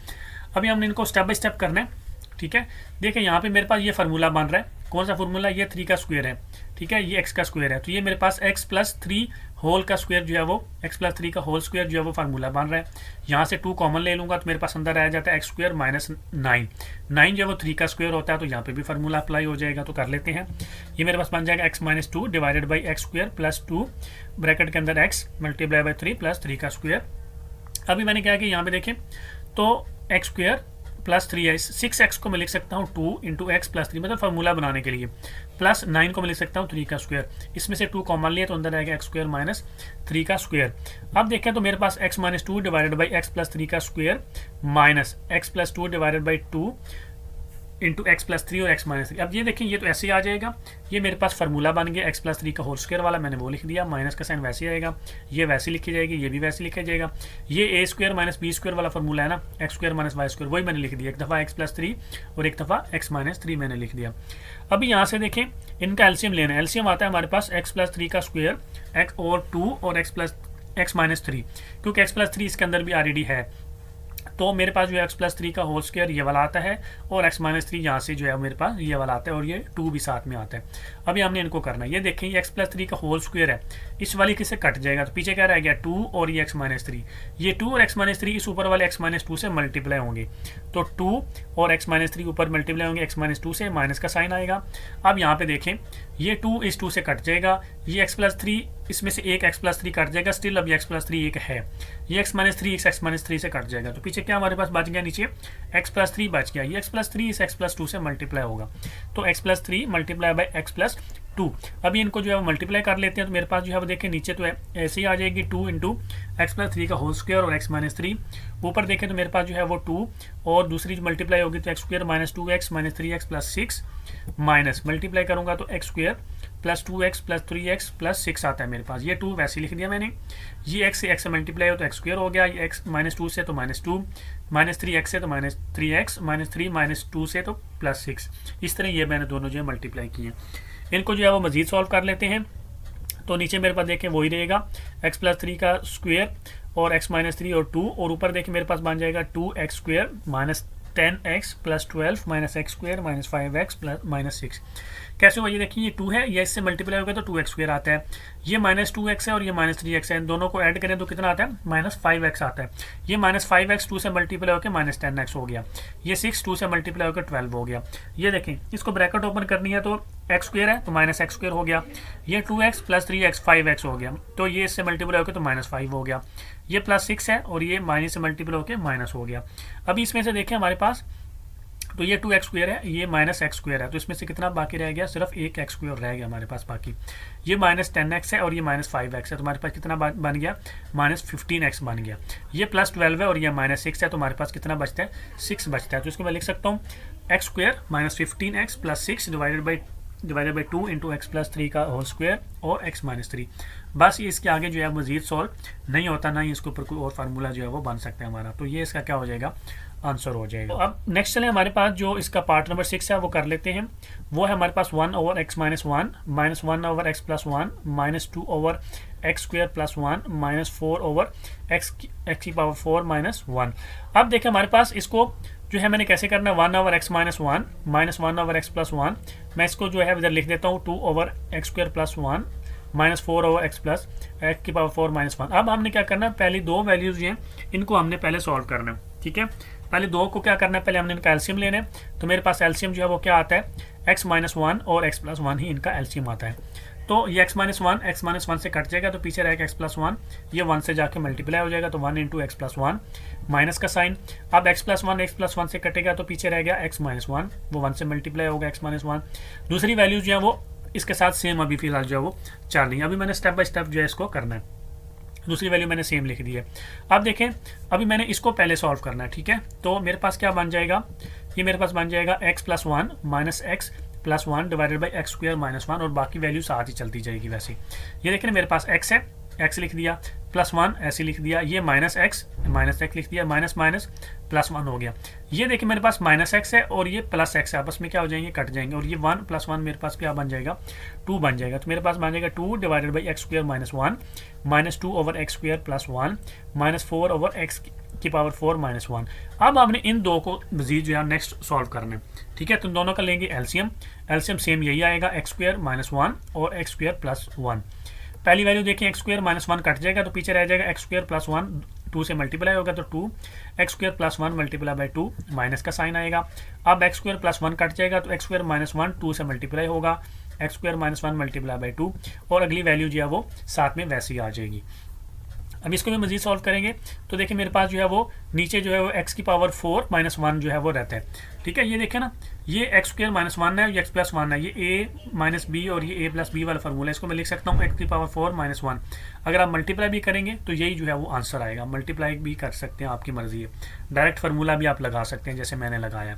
अभी हमने इनको स्टेप बाय स्टेप करना है। ठीक है, देखिए यहाँ पे मेरे पास ये फार्मूला बन रहा है, कौन सा फार्मूला, ये 3 का स्क्वायर है, ठीक है, ये x का स्क्वायर है, तो ये मेरे पास x प्लस 3 होल का स्क्वायर जो है वो x प्लस 3 का होल स्क्वायर जो है वो फार्मूला बन रहा है। यहाँ से 2 कॉमन ले लूँगा, तो मेरे पास अंदर रह जाता है एक्स स्क्वायर माइनस 9 जो है वो 3 का स्क्वायर होता है, तो यहाँ पे भी फार्मूला अप्लाई हो जाएगा, तो कर लेते हैं। ये मेरे पास बन जाएगा x minus 2 divided by x square plus 2 bracket के अंदर x मल्टीप्लाई बाई 3 प्लस 3 का स्क्वायर। अभी मैंने क्या कि यहाँ पे देखें तो एक्स स्क्वायर प्लस 3 है, 6x को मैं लिख सकता हूँ 2 इंटू एक्स प्लस 3, मतलब फार्मूला बनाने के लिए, प्लस 9 को मैं लिख सकता हूँ 3 का स्क्वायर, इसमें से 2 कॉमन लिया तो अंदर आएगा एक्स स्क्वायर माइनस 3 का स्क्वायर। अब देखें तो मेरे पास x minus 2 divided by x plus 3 का square minus x plus 2 divided by 2 into x plus 3 और एक्स माइनस 3। अब ये देखें ये तो ऐसे ही आ जाएगा, ये मेरे पास फार्मूला बन गया एक्स प्लस 3 का होल स्क्वायर वाला, मैंने वो लिख दिया, माइनस का साइन वैसे ही आएगा, ये वैसे लिखी जाएगी, ये भी वैसे लिखा जाएगा। ये a square minus b square वाला फार्मूला है ना, x square minus y square, वही मैंने लिख दिया, एक दफ़ा एक्स प्लस 3 और एक दफ़ा एक्स माइनस 3 मैंने लिख दिया। अभी यहाँ से देखें इनका एलसीएम लेना है, एलसीएम आता है हमारे पास एक्स प्लस 3 का स्क्वायर एक्स और 2 और एक्स माइनस 3, क्योंकि एक्स प्लस 3 इसके अंदर भी ऑलरेडी है, तो मेरे पास जो है एक्स प्लस 3 का होल स्क्वायर ये वाला आता है, और एक्स माइनस 3 यहाँ से जो है मेरे पास ये वाला आता है, और ये 2 भी साथ में आता है। अभी हमने इनको करना है, ये देखें ये एक्स प्लस 3 का होल स्क्वायर है, इस वाली किससे कट जाएगा, तो पीछे क्या रह गया 2 और ये एक्स माइनस 3, ये 2 और एक्स माइनस 3 इस ऊपर वाले एक्स माइनस 2 से मल्टीप्लाई होंगे, तो 2 और एक्स माइनस 3 ऊपर मल्टीप्लाई होंगे एक्स माइनस 2 से, माइनस का साइन आएगा। अब यहाँ पे देखें ये 2 इस 2 से कट जाएगा, ये एक्स प्लस 3 इसमें से एक एक्स प्लस 3 कट जाएगा, स्टिल अब एक्स प्लस 3 एक है, ये एक्स माइनस 3 एक्स माइनस 3 से कट जाएगा, तो पीछे क्या हमारे पास बच गया, नीचे एक्स प्लस 3 बच गया, ये एक्स प्लस 3 इस एक्स प्लस 2 से मल्टीप्लाई होगा, तो x plus 3 multiply by x plus 2। अभी इनको जो है वो मल्टीप्लाई कर लेते हैं, तो मेरे पास जो है वो देखें नीचे तो ऐसे ही आ जाएगी 2 इंटू एक्स प्लस 3 का होल स्क्वायर और एक्स माइनस 3, ऊपर देखें तो मेरे पास जो है वो 2 और दूसरी जो मल्टीप्लाई होगी तो x square minus 2x minus 3x plus 6 minus multiply करूंगा तो x square plus 2x plus 3x plus 6 आता है मेरे पास। ये 2 वैसे लिख दिया मैंने। ये x से x से मल्टीप्लाई हो तो x स्क्वायर हो गया, ये x -2 से तो -2, -3x से तो -3x, -3 -2 से तो +6। इस तरह ये मैंने दोनों जो है मल्टीप्लाई किए। इनको जो है वो मज़ीद सॉल्व कर लेते हैं। तो नीचे मेरे पास देखें वही रहेगा x + 3 का स्क्वायर और x - 3 और 2, और ऊपर देखें मेरे पास बन जाएगा 2x square -10x + 12 -x square -5x + -6। कैसे हुआ ये देखिए, ये 2 है, ये इससे मल्टीप्लाई होगा तो 2x स्क्वायर आता है। ये -2x है और ये -3x है, इन दोनों को ऐड करें तो कितना आता है, -5x आता है। ये -5x 2 से मल्टीप्लाई होकर -10x हो गया। ये 6 2 से मल्टीप्लाई होकर 12 हो गया। ये देखें, इसको ब्रैकेट ओपन करनी है तो x स्क्वायर है तो -x स्क्वायर हो गया। ये 2x + 3x 5x हो गया, तो ये इससे मल्टीप्लाई होकर तो -5 हो गया। ये +6 है और ये माइनस से मल्टीप्लाई होकर माइनस हो गया। अभी इसमें से देखें हमारे पास, तो ये 2x स्क्वायर है, ये -x स्क्वायर है, तो इसमें से कितना बाकी रह गया, सिर्फ एक x स्क्वायर रह गया हमारे पास बाकी। ये -10x है और ये -5x है, तो हमारे पास कितना बन गया, -15x बन गया। ये +12 है और ये -6 है, तो हमारे पास कितना बचता है, 6 बचता है। तो इसको मैं लिख सकता हूँ x square -15x + 6 divided by 2 into x + 3 का होल स्क्वायर और x - 3। बस ये इसके आगे जो है मजीद सॉल्व नहीं होता, ना ही इसके ऊपर कोई और फार्मूला जो है वो बन सकता है हमारा। तो ये इसका क्या हो जाएगा, आंसर हो जाएगा। तो अब नेक्स्ट चले हमारे पास जो इसका पार्ट नंबर 6 है वो कर लेते हैं। वो है हमारे पास 1/x - 1 -1/x + 1 -2/x square + 1 -4/x की पावर 4 -1। अब देखें हमारे पास इसको जो है मैंने कैसे करना है, 1/x - 1 -1/x + 1, मैं इसको जो है इधर लिख देता हूँ 2/x स्क्वायर + 1 -4/x + x की पावर 4 -1। अब हमने क्या करना है, पहली दो वैल्यूज जो हैं इनको हमने पहले सॉल्व करना है, ठीक है। पहले दो को क्या करना है, पहले हमने इनका एलसीएम लेना है। तो मेरे पास एलसीएम जो है वो क्या आता है, x - 1 और x + 1 ही इनका एलसीएम आता है। तो ये x - 1 से कट जाएगा तो पीछे रहेगा x + 1, ये 1 से जाके मल्टीप्लाई हो जाएगा तो 1 इंटू x + 1 माइनस का साइन। अब x + 1 से कटेगा तो पीछे रह गया x - 1, वो 1 से मल्टीप्लाई होगा x - 1। दूसरी वैल्यू जो है वो इसके साथ सेम अभी फिलहाल जो है वो चल रही है। अभी मैंने स्टेप बाय स्टेप जो है इसको करना है। दूसरी वैल्यू मैंने सेम लिख दी है। अब देखें, अभी मैंने इसको पहले सॉल्व करना है, ठीक है। तो मेरे पास क्या बन जाएगा, ये मेरे पास बन जाएगा x + 1 -x + 1 divided by x square -1, और बाकी वैल्यू साथ ही चलती जाएगी वैसे। ये देखें मेरे पास x है, x लिख दिया, +1 ऐसे लिख दिया, ये -x लिख दिया, माइनस +1 हो गया। ये देखिए मेरे पास -x है और ये +x है, आपस में क्या हो जाएंगे, कट जाएंगे, और ये 1 + 1 मेरे पास क्या बन जाएगा, 2 बन जाएगा। तो मेरे पास बन जाएगा 2 divided by x square -1 -2/x square + 1 -4/x की पावर 4 -1। अब आपने इन दो को मजीद जो है नेक्स्ट सॉल्व करना है, ठीक है। तो दोनों का लेंगे एलसीएम। एलसीएम सेम यही आएगा, x स्क्वायर -1 और x स्क्वायर + 1। पहली वैल्यू देखें, x स्क्वायर -1 कट जाएगा तो पीछे रह जाएगा x स्क्वायर + 1, 2 से मल्टीप्लाई होगा तो 2x square + 1 multiply by 2, minus का साइन आएगा। अब x स्क्वायर + 1 कट जाएगा तो x स्क्वायर -1 2 से मल्टीप्लाई होगा, x स्क्वायर -1 मल्टीप्लाई बाई 2, और अगली वैल्यू जो है वो साथ में वैसे ही आ जाएगी। अब इसको भी मजीद सॉल्व करेंगे तो देखिए मेरे पास जो है वो नीचे जो है वो x की पावर 4 -1 जो है वो रहता है, ठीक है। ये देखें ना, ये x स्क्वायर -1 है, ये x + 1 है, ये a - b और ये a + b वाला फार्मूला है। इसको मैं लिख सकता हूँ x की पावर 4 -1। अगर आप मल्टीप्लाई भी करेंगे तो यही जो है वो आंसर आएगा। मल्टीप्लाई भी कर सकते हैं, आपकी मर्जी है, डायरेक्ट फार्मूला भी आप लगा सकते हैं जैसे मैंने लगाया।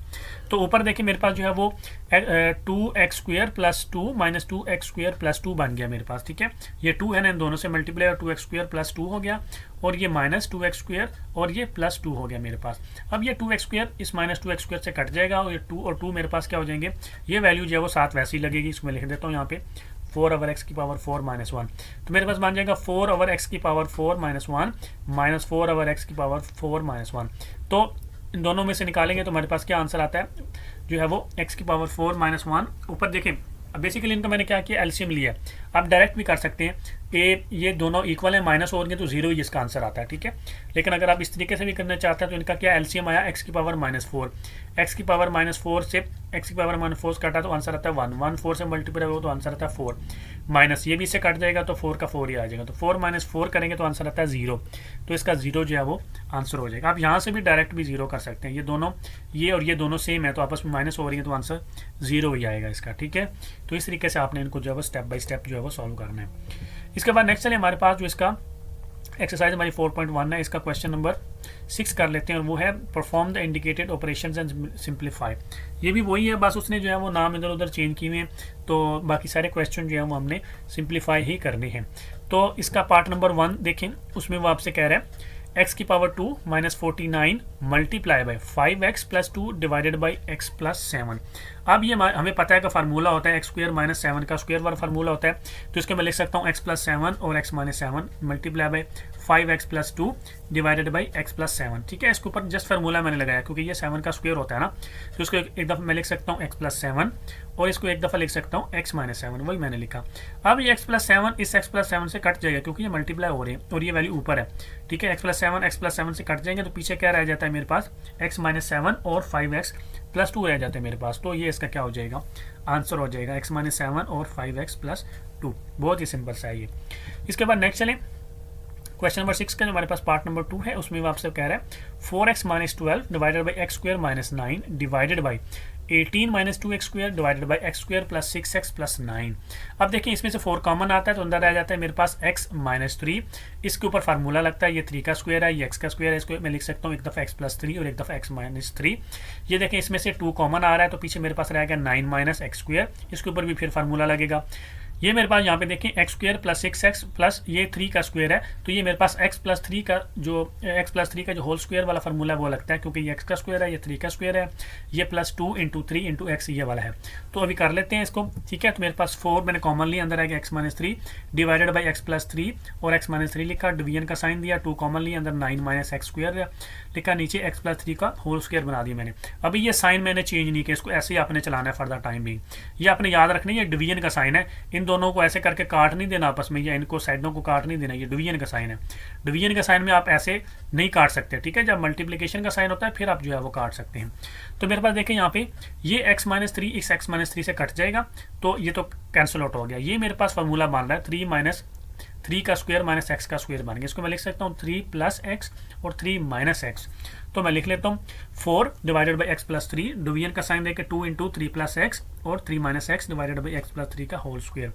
तो ऊपर देखिए मेरे पास जो है वो 2x स्क्वायर + 2 -2x स्क्वायर + 2 बन गया मेरे पास, ठीक है। ये 2 है ना, इन दोनों से मल्टीप्लाई और 2x स्क्वायर + 2 हो गया, और ये -2x स्क्वायर और ये +2 हो गया मेरे पास। अब ये 2x स्क्वायर इस -2x स्क्वायर से कट जाएगा, और ये 2 और 2 मेरे पास क्या हो जाएंगे, ये वैल्यू जो है वो साथ वैसे ही लगेगी। इसको मैं लिख देता हूँ यहाँ पे 4/x की पावर 4 -1। तो मेरे पास बन जाएगा 4/x की पावर 4 -1 -4/x की पावर 4 -1। तो इन दोनों में से निकालेंगे तो हमारे पास क्या आंसर आता है, जो है वो x की पावर 4 -1। ऊपर देखें, बेसिकली इनका मैंने क्या किया, एलसीएम लिया। आप डायरेक्ट भी कर सकते हैं, ये दोनों इक्वल है, माइनस होंगे तो 0 ही इसका आंसर आता है, ठीक है। लेकिन अगर आप इस तरीके से भी करना चाहते हैं तो इनका क्या एलसीएम आया, x की पावर -4, x की पावर -4 से x की पावर -4 काटा तो आंसर आता है 1, 1 4 से मल्टीप्लाई हो तो आंसर आता है 4, माइनस ये भी इससे कट जाएगा तो 4 का 4 ही आ जाएगा, तो 4 - 4 करेंगे तो आंसर आता है 0। तो इसका 0 जो है वो आंसर हो जाएगा। आप यहाँ से भी डायरेक्ट भी 0 कर सकते हैं, ये दोनों ये और ये दोनों सेम है तो आपस में माइनस हो रही है तो आंसर 0 ही आएगा इसका, ठीक है। तो इस तरीके से आपने इनको जो है वो स्टेप बाय स्टेप जो है वो सॉल्व करना है। इसके बाद नेक्स्ट चले हमारे पास जो इसका एक्सरसाइज हमारी 4.1 है, इसका क्वेश्चन नंबर 6 कर लेते हैं और वो है perform the indicated operations and simplify. ये भी वही है, बस उसने जो है वो नाम इधर उधर चेंज किए हैं, तो बाकी सारे क्वेश्चन जो है वो हमने सिंप्लीफाई ही करने हैं। तो इसका पार्ट नंबर 1 देखें, उसमें वो आपसे कह रहा है x की power 2 minus 49 multiply by 5x plus 2 divided by x plus 7। अब ये हमें पता है कि फार्मूला होता है x स्क्वायर माइनस 7 का स्क्वायर वाला फार्मूला होता है, तो इसको मैं लिख सकता हूँ x प्लस 7 और x minus 7 multiply by 5x plus 2 divided by x plus 7। ठीक है, इसके ऊपर जस्ट फार्मूला मैंने लगाया क्योंकि ये 7 का स्क्वायर होता है ना, तो इसको एक दफ़ा मैं लिख सकता हूँ x प्लस 7 और इसको एक दफ़ा लिख सकता हूँ x माइनस 7, वही मैंने लिखा। अब ये x प्लस 7 इस x प्लस 7 से कट जाएगा क्योंकि ये मल्टीप्लाई हो रहे हैं और ये वैल्यू ऊपर है। ठीक है, x प्लस 7 से कट जाएंगे तो पीछे क्या रह जाता है मेरे पास x माइनस 7 और 5x प्लस 2 रह जाते हैं मेरे पास। तो ये इसका क्या हो जाएगा, आंसर हो जाएगा x माइनस 7 और 5x प्लस 2। बहुत ही सिंपल सा है ये। इसके बाद नेक्स्ट चलें, क्वेश्चन नंबर 6 का जो हमारे पास पार्ट नंबर 2 है उसमें वो आपसे कह रहा है 4x minus 12 divided by x square minus 9 divided by 18 minus 2x square divided by x square plus 6x plus 9। अब देखिए इसमें से 4 कॉमन आता है तो अंदर रह जाता है मेरे पास x माइनस 3, इसके ऊपर फार्मूला लगता है, ये 3 का स्क्वायर है, ये x का स्क्वायर है, इसको मैं लिख सकता हूँ एक दफ़ा x प्लस 3 और एक दफ़ा x माइनस 3। ये देखें इसमें से 2 कॉमन आ रहा है तो पीछे मेरे पास रहेगा 9 माइनस एक्स स्क्वायर, इसके ऊपर भी फिर फार्मूला लगेगा। ये मेरे पास यहाँ पे देखें x square plus 6x plus ये 3 का स्क्वायर है, तो ये मेरे पास x प्लस 3 का जो होल स्क्वायर वाला फार्मूला वो लगता है क्योंकि ये x का स्क्वायर है, ये 3 का स्क्वायर है, ये प्लस 2 इंटू 3 इंटू एक्स ये वाला है। तो अभी कर लेते हैं इसको। ठीक है, तो मेरे पास 4 मैंने कॉमन लिया, अंदर आएगा x minus 3 divided by x plus 3 और x माइनस 3 लिखा, डिवीजन का साइन दिया, 2 कॉमन लिया, अंदर 9 माइनस एक्स स्क्वायर लिखा, नीचे x प्लस 3 का होल स्क्वायर बना दिया मैंने। अभी ये साइन मैंने चेंज नहीं किया, इसको ऐसे ही आपने चलाना है फॉर द टाइम भी। ये आपने याद रखना है, ये डिवीजन का साइन है, इन दोनों को ऐसे करके काट नहीं देना आपस में, या इनको साइडों को काट नहीं देना, ये डिवीजन का साइन है। डिवीजन का साइन में आप ऐसे नहीं काट सकते। ठीक है, जब मल्टीप्लिकेशन का साइन होता है फिर आप जो है वो काट सकते हैं। तो मेरे पास देखें यहाँ पे ये x माइनस 3 इस x माइनस 3 से कट जाएगा, तो ये तो कैंसिल आउट हो गया। ये मेरे पास फार्मूला बन रहा है 3 माइनस 3 का स्क्वायर माइनस एक्स का स्क्वायर बन गया। इसको मैं लिख सकता हूँ 3 प्लस एक्स और 3 माइनस एक्स। तो मैं लिख लेता हूँ 4 divided by x plus 3, division का साइन देके 2 इंटू 3 प्लस एक्स और 3 minus x divided by x plus 3 का होल स्क्वायर।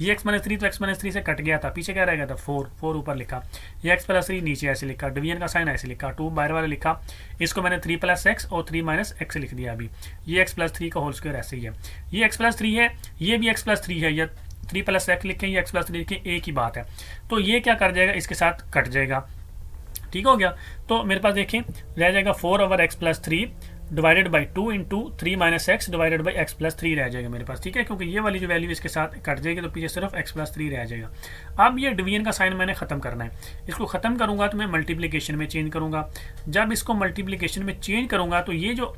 ये x माइनस 3 तो x माइनस 3 से कट गया था, पीछे क्या रह गया था 4 ऊपर लिखा, ये x प्लस 3 नीचे ऐसे लिखा, डिवीजन का साइन ऐसे लिखा, 2 बाहर वाला लिखा, इसको मैंने 3 प्लस एक्स और 3 माइनस एक्स लिख दिया। अभी ये x प्लस 3 का होल स्क्वायर ऐसे ही है, ये x प्लस 3 है, ये भी x प्लस 3 है, या 3 प्लस एक्स लिखें या x प्लस 3 लिखें एक ही बात है। तो ये क्या कर जाएगा, इसके साथ कट जाएगा। ठीक हो गया, तो मेरे पास देखें रह जाएगा 4 over x plus 3 divided by 2 into 3 minus x divided by x plus 3 रह जाएगा मेरे पास। ठीक है, क्योंकि ये वाली जो वैल्यू इसके साथ कट जाएगी तो पीछे सिर्फ एक्स प्लस 3 रह जाएगा। अब ये डिवीजन का साइन मैंने खत्म करना है, इसको खत्म करूंगा तो मैं मल्टीप्लिकेशन में चेंज करूंगा। जब इसको मल्टीप्लिकेशन में चेंज करूंगा तो ये जो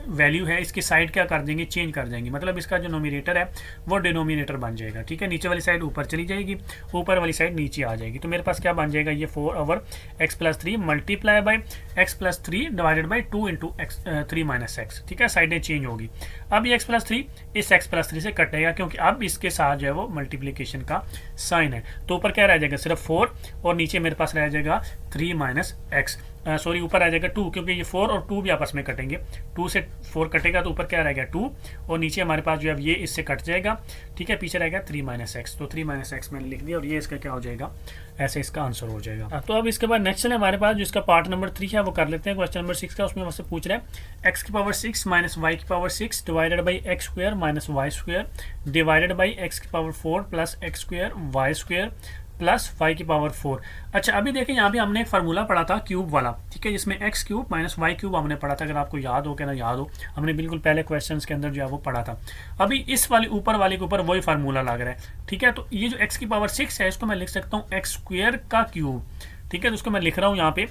वैल्यू है इसकी साइड क्या कर देंगे, चेंज कर देंगे, मतलब इसका जो नोमिनेटर है वो डिनोमिनेटर बन जाएगा। ठीक है, नीचे वाली साइड ऊपर चली जाएगी, ऊपर वाली साइड नीचे आ जाएगी। तो मेरे पास क्या बन जाएगा, ये 4 over x plus 3 multiply by x plus 3 divided by 2 into x 3 minus x. ठीक है, साइडें चेंज होगी। अब ये एक्स प्लस 3 इस एक्स प्लस 3 से कटेगा क्योंकि अब इसके साथ जो है वो मल्टीप्लिकेशन का साइन है। तो ऊपर क्या रह जाएगा, सिर्फ 4 और नीचे मेरे पास रह जाएगा 3 माइनस एक्स, सॉरी ऊपर आ जाएगा 2 क्योंकि ये 4 और 2 भी आपस में कटेंगे, 2 से 4 कटेगा तो ऊपर क्या रहेगा 2 और नीचे हमारे पास जो है ये इससे कट जाएगा। ठीक है, पीछे रहेगा 3 माइनस एक्स, तो 3 माइनस एक्स मैंने लिख दिया और ये इसका क्या हो जाएगा, ऐसे इसका आंसर हो जाएगा। तो अब इसके बाद नेक्स्ट है हमारे पास जिसका पार्ट नंबर 3 है वो कर लेते हैं। क्वेश्चन नंबर 6 का उसमें मुझसे पूछ रहे हैं x की पावर 6 माइनस वाई की power 6 divided by x square minus y square divided by x की power 4 plus x square y square plus y की पावर 4। अच्छा, अभी देखें यहाँ पे हमने एक फार्मूला पढ़ा था क्यूब वाला। ठीक है, जिसमें x cube minus y cube हमने पढ़ा था, अगर आपको याद हो क्या ना याद हो, हमने बिल्कुल पहले क्वेश्चंस के अंदर जो है वो पढ़ा था। अभी इस वाले ऊपर वाले के ऊपर वही फार्मूला लग रहा है। ठीक है, तो ये जो एक्स की पावर 6 है इसको मैं लिख सकता हूँ एक्स स्क्वायर का क्यूब। ठीक है, तो उसको मैं लिख रहा हूँ यहाँ पे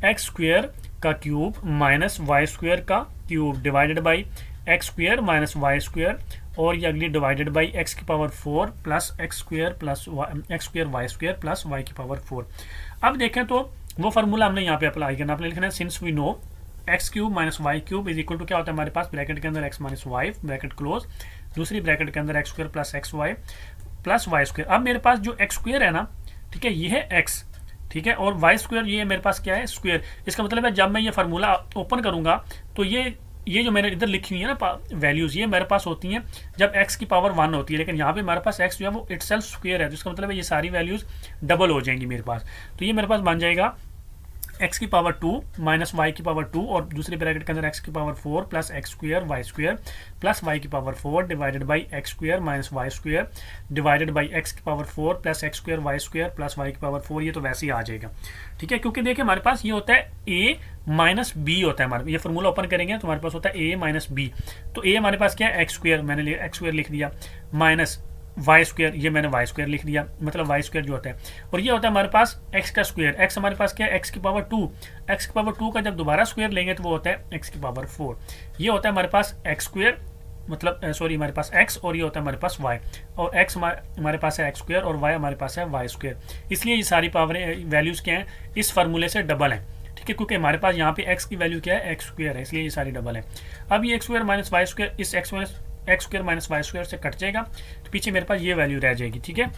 एक्स स्क्वायर का क्यूब माइनस वाई स्क्वायर का cube divided by x square minus y square और ये अगली डिवाइडेड बाई एक्स की power 4 plus x square plus x square y square plus y की पावर 4। अब देखें तो वो फार्मूला हमने यहाँ पे अप्लाई करना, आपने लिखना है since we know x cube minus y cube is equal to क्या होता है हमारे पास ब्रैकेट के अंदर x minus y bracket close, दूसरी ब्रैकेट के अंदर x square plus x y plus y square. अब मेरे पास जो एक्स स्क्वायर है ना, ठीक है, ये है एक्स, ठीक है, और वाई स्क्वायर ये मेरे पास क्या है स्क्वायर। इसका मतलब है जब मैं ये फार्मूला ओपन करूंगा तो ये ये जो मैंने इधर लिखी हुई है ना वैल्यूज़, ये मेरे पास होती हैं जब x की पावर 1 होती है, लेकिन यहाँ पे हमारे पास x जो है वो इटसेल्फ स्क्वायर है, तो इसका मतलब है ये सारी वैल्यूज़ डबल हो जाएंगी मेरे पास। तो ये मेरे पास बन जाएगा x की पावर 2 माइनस वाई की पावर 2 और दूसरे ब्रैकेट के अंदर x की power 4 plus x square y square plus y की power 4 divided by x square minus y square divided by x की power 4 plus x square y square plus y की power 4। ये तो वैसे ही आ जाएगा, ठीक है, क्योंकि देखिए हमारे पास ये होता है a माइनस बी होता है। हमारे ये फॉर्मूला ओपन करेंगे तो हमारे पास होता है a माइनस बी। तो a हमारे पास क्या है एक्स स्क्वायर, मैंने एक्स स्क्वायर लिख दिया, माइनस वाई स्क्वायर, ये मैंने वाई स्क्वायर लिख दिया, मतलब वाई स्क्वायर जो होता है, और ये होता है हमारे पास एक्स का स्क्वायर। एक्स हमारे पास क्या है एक्स की पावर 2, एक्स की पावर 2 का जब दोबारा स्क्वायर लेंगे तो वो होता है एक्स की पावर 4। ये होता है हमारे पास एक्स स्क्वायर, मतलब सॉरी हमारे पास एक्स, और ये होता है हमारे पास वाई, और एक्स हमारे पास है एक्स स्क्वायर और वाई हमारे पास है वाई स्क्वायर। इसलिए ये सारी पावर वैल्यूज़ क्या हैं इस फार्मूले से डबल हैं, ठीक है, क्योंकि हमारे पास यहाँ पे एक्स की वैल्यू क्या है एक्स स्क्वायर है, इसलिए ये सारी डबल है। अब ये x square minus y square इस x square minus y square से कट जाएगा, तो पीछे मेरे पास ये वैल्यू रह जाएगी, ठीक है,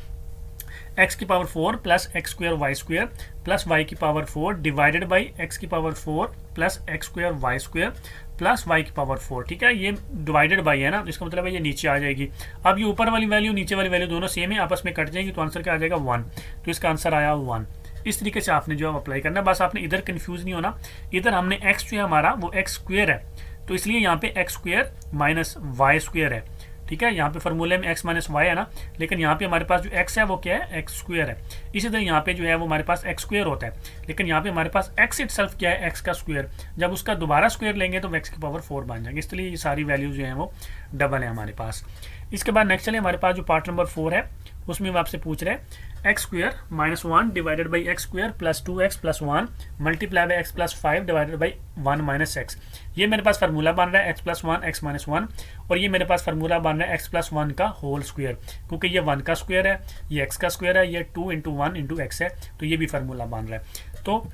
एक्स की power 4 plus x square y square plus y की पावर 4 डिवाइडेड बाई एक्स की power 4 plus x square y square plus y की पावर 4, ठीक है, ये डिवाइडेड बाई है ना, इसका मतलब है ये नीचे आ जाएगी। अब ये ऊपर वाली वैल्यू नीचे वाली वैल्यू दोनों सेम है, आपस में कट जाएंगी, तो आंसर क्या आ जाएगा 1। तो इसका आंसर आया 1। इस तरीके से आपने जो है अप्लाई करना है, बस आपने इधर कंफ्यूज नहीं होना। इधर हमने एक्स जो है हमारा वो एक्स स्क्वायर है, तो इसलिए यहाँ पे x square minus y square है, ठीक है, यहाँ पे फॉर्मूले में एक्स माइनस वाई है ना, लेकिन यहाँ पे हमारे पास जो एक्स है वो क्या है एक्स स्क्वायर है। इसी तरह यहाँ पे जो है वो हमारे पास एक्स स्क्वायर होता है, लेकिन यहाँ पे हमारे पास एक्स इटसेल्फ क्या है एक्स का स्क्वायर, जब उसका दोबारा स्क्वायर लेंगे तो एक्स की पावर 4 बन जाएंगे, इसलिए ये सारी वैल्यूज जो है वो डबल है हमारे पास। इसके बाद नेक्स्ट चलिए, हमारे पास जो पार्ट नंबर 4 है उसमें वो आपसे पूछ रहे हैं x square minus 1 divided by x square plus 2x plus 1 multiply by x plus 5 divided by 1 minus x. ये मेरे पास फार्मूला बन रहा है एक्स प्लस 1 एक्स माइनस 1, और ये मेरे पास फार्मूला बन रहा है एक्स प्लस 1 का होल स्क्वायर, क्योंकि ये 1 का स्क्वायर है, ये एक्स का स्क्वायर है, ये 2 इंटू 1 इंटू एक्स है, तो ये भी फार्मूला बन रहा है। तो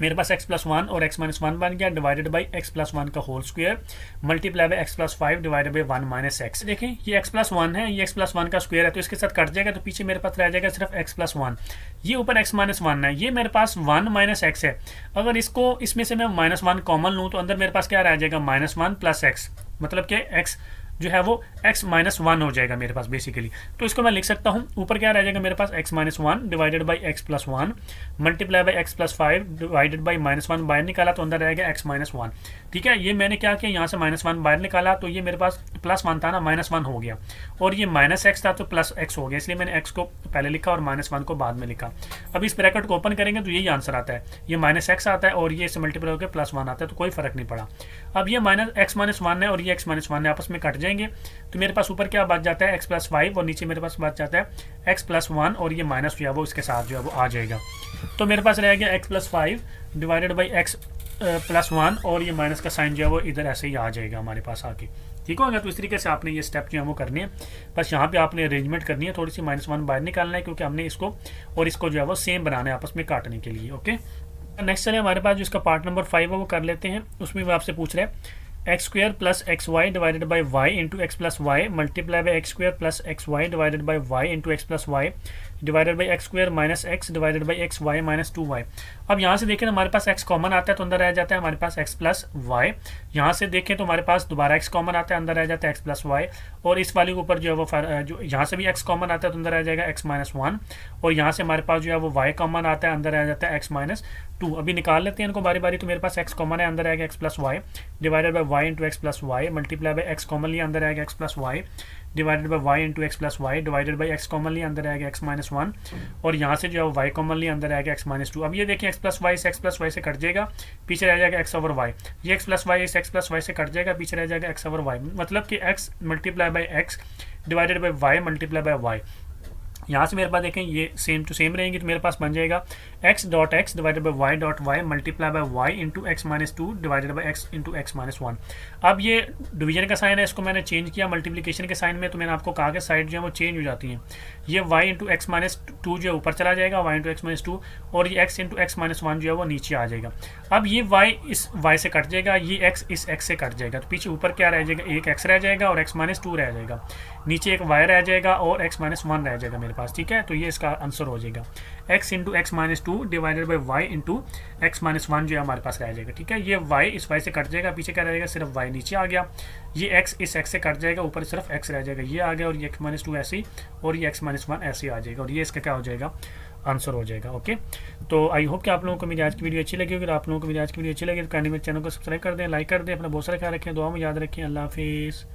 मेरे पास x प्लस 1 और x माइनस 1 बन गया डिवाइडेड बाई x प्लस 1 का whole square multiply by x plus 5 divided by 1 minus x. देखें ये x प्लस 1 है, ये x प्लस 1 का स्क्वायर है, तो इसके साथ कट जाएगा, तो पीछे मेरे पास रह जाएगा सिर्फ x प्लस 1। ये ऊपर x माइनस 1 है, ये मेरे पास 1 माइनस एक्स है। अगर इसको इसमें से मैं माइनस 1 कॉमन लूँ तो अंदर मेरे पास क्या रह जाएगा माइनस 1 प्लस एक्स, मतलब कि x जो है वो x माइनस 1 हो जाएगा मेरे पास बेसिकली। तो इसको मैं लिख सकता हूँ, ऊपर क्या रह जाएगा मेरे पास x minus 1 divided by x plus 1 multiply by x plus 5 divided by minus 1 बाहर निकाला तो अंदर रहेगा x माइनस 1, ठीक है। ये मैंने क्या किया, यहाँ से माइनस 1 बाहर निकाला तो ये मेरे पास प्लस 1 था ना, माइनस 1 हो गया, और ये माइनस एक्स था तो प्लस x हो गया, इसलिए मैंने x को पहले लिखा और माइनस 1 को बाद में लिखा। अब इस ब्रैकेट को ओपन करेंगे तो यही आंसर आता है, ये माइनस एक्स आता है और ये इससे मल्टीप्लाई होकर प्लस 1 आता है, तो कोई फर्क नहीं पड़ा। अब ये माइनस एक्स माइनस 1 है और ये x माइनस 1 है, आपस में कट जाएंगे, तो मेरे पास ऊपर क्या बच जाता है x प्लस 5 और नीचे मेरे पास बच जाता है x प्लस 1, और ये माइनस जो है वो इसके साथ जो है वो आ जाएगा। तो मेरे पास रहेगा x plus 5 divided by x plus 1, और ये माइनस का साइन जो है वो इधर ऐसे ही आ जाएगा हमारे पास आके, ठीक होगा। तो इस तरीके से आपने ये स्टेप जो है वो करनी है, बस यहाँ पे आपने अरेंजमेंट करनी है, थोड़ी सी माइनस 1 बाहर निकालना है, क्योंकि हमने इसको और इसको जो है वो सेम बनाना है आपस में काटने के लिए, ओके। नेक्स्ट चले हमारे पास जो इसका पार्ट नंबर 5 है वो कर लेते हैं। उसमें वो आपसे पूछ रहे हैं x square plus x y divided by y into x plus y multiply by x square plus x y divided by y into x plus y divided by x square minus x divided by x y minus 2y। अब यहाँ से देखें तो हमारे पास x common आता है तो अंदर रह जाता है हमारे पास x प्लस वाई। यहाँ से देखें तो हमारे पास दोबारा x कॉमन आता है, अंदर रह जाता है x प्लस वाई, और इस वाले के ऊपर जो है वो जो यहाँ से भी x कॉमन आता है तो अंदर रह जाएगा x माइनस 1, और यहाँ से हमारे पास जो है वो y कॉमन आता है, अंदर रह जाता है x माइनस 2। अभी निकाल लेते हैं इनको बारी बारी। तो मेरे पास x कॉमन है, अंदर रहेगा x plus y divided by y into x plus y multiply by x common लिया, अंदर रहेगा x plus y divided by y into x plus y divided by x common लिया, अंदर रहेगा x माइनस 1, और यहाँ से जो है वाई कॉमन लिया, अंदर रहेगा x माइनस 2। अब ये देखिए x प्लस वाई से x प्लस वाई से कट जाएगा, पीछे रह जाएगा x ओवर वाई। ये x प्लस वाई से x प्लस वाई से कट जाएगा, पीछे रह जाएगा x ओवर वाई, मतलब कि x multiply by x divided by y multiply by y. यहाँ से मेरे पास देखें ये सेम टू सेम रहेंगी, तो मेरे पास बन जाएगा x dot x divided by y dot y multiply by y into x minus 2 divided by x into x minus 1। अब ये डिवीजन का साइन है, इसको मैंने चेंज किया मल्टीप्लिकेशन के साइन में, तो मैंने आपको कहा कि साइड जो है वो चेंज हो जाती हैं। ये y इंटू एक्स माइनस 2 जो है ऊपर चला जाएगा, y इंटू एक्स माइनस 2, और ये x इंटू एक्स माइनस 1 जो है वो नीचे आ जाएगा। अब ये y इस y से कट जाएगा, ये x इस x से कट जाएगा, तो पीछे ऊपर क्या रह जाएगा, एक x रह जाएगा और x माइनस 2 रह जाएगा, नीचे एक y रह जाएगा और x माइनस 1 रह जाएगा मेरे पास, ठीक है। तो ये इसका आंसर हो जाएगा x into x minus two divided by y into x minus one जो है हमारे पास रह जाएगा, ठीक है। ये y इस y से कट जाएगा, पीछे क्या रहेगा, सिर्फ y नीचे आ गया। ये x इस x से कट जाएगा, ऊपर सिर्फ x रह जाएगा, ये आ गया। और ये x माइनस टू ऐसे ही, और ये x माइनस वन ऐसे आ जाएगा, और ये इसका क्या हो जाएगा, आंसर हो जाएगा। ओके, तो आई होप कि आप लोगों को मेरी आज की वीडियो अच्छी लगी होगी। आप लोगों को मेरी आज की वीडियो अच्छी लगी तो काइंडली मेरे चैनल को सब्सक्राइब कर दें, लाइक कर दें, अपना बहुत सारा ख्याल रखें, दुआ में याद रखें। अल्लाह हाफिज़।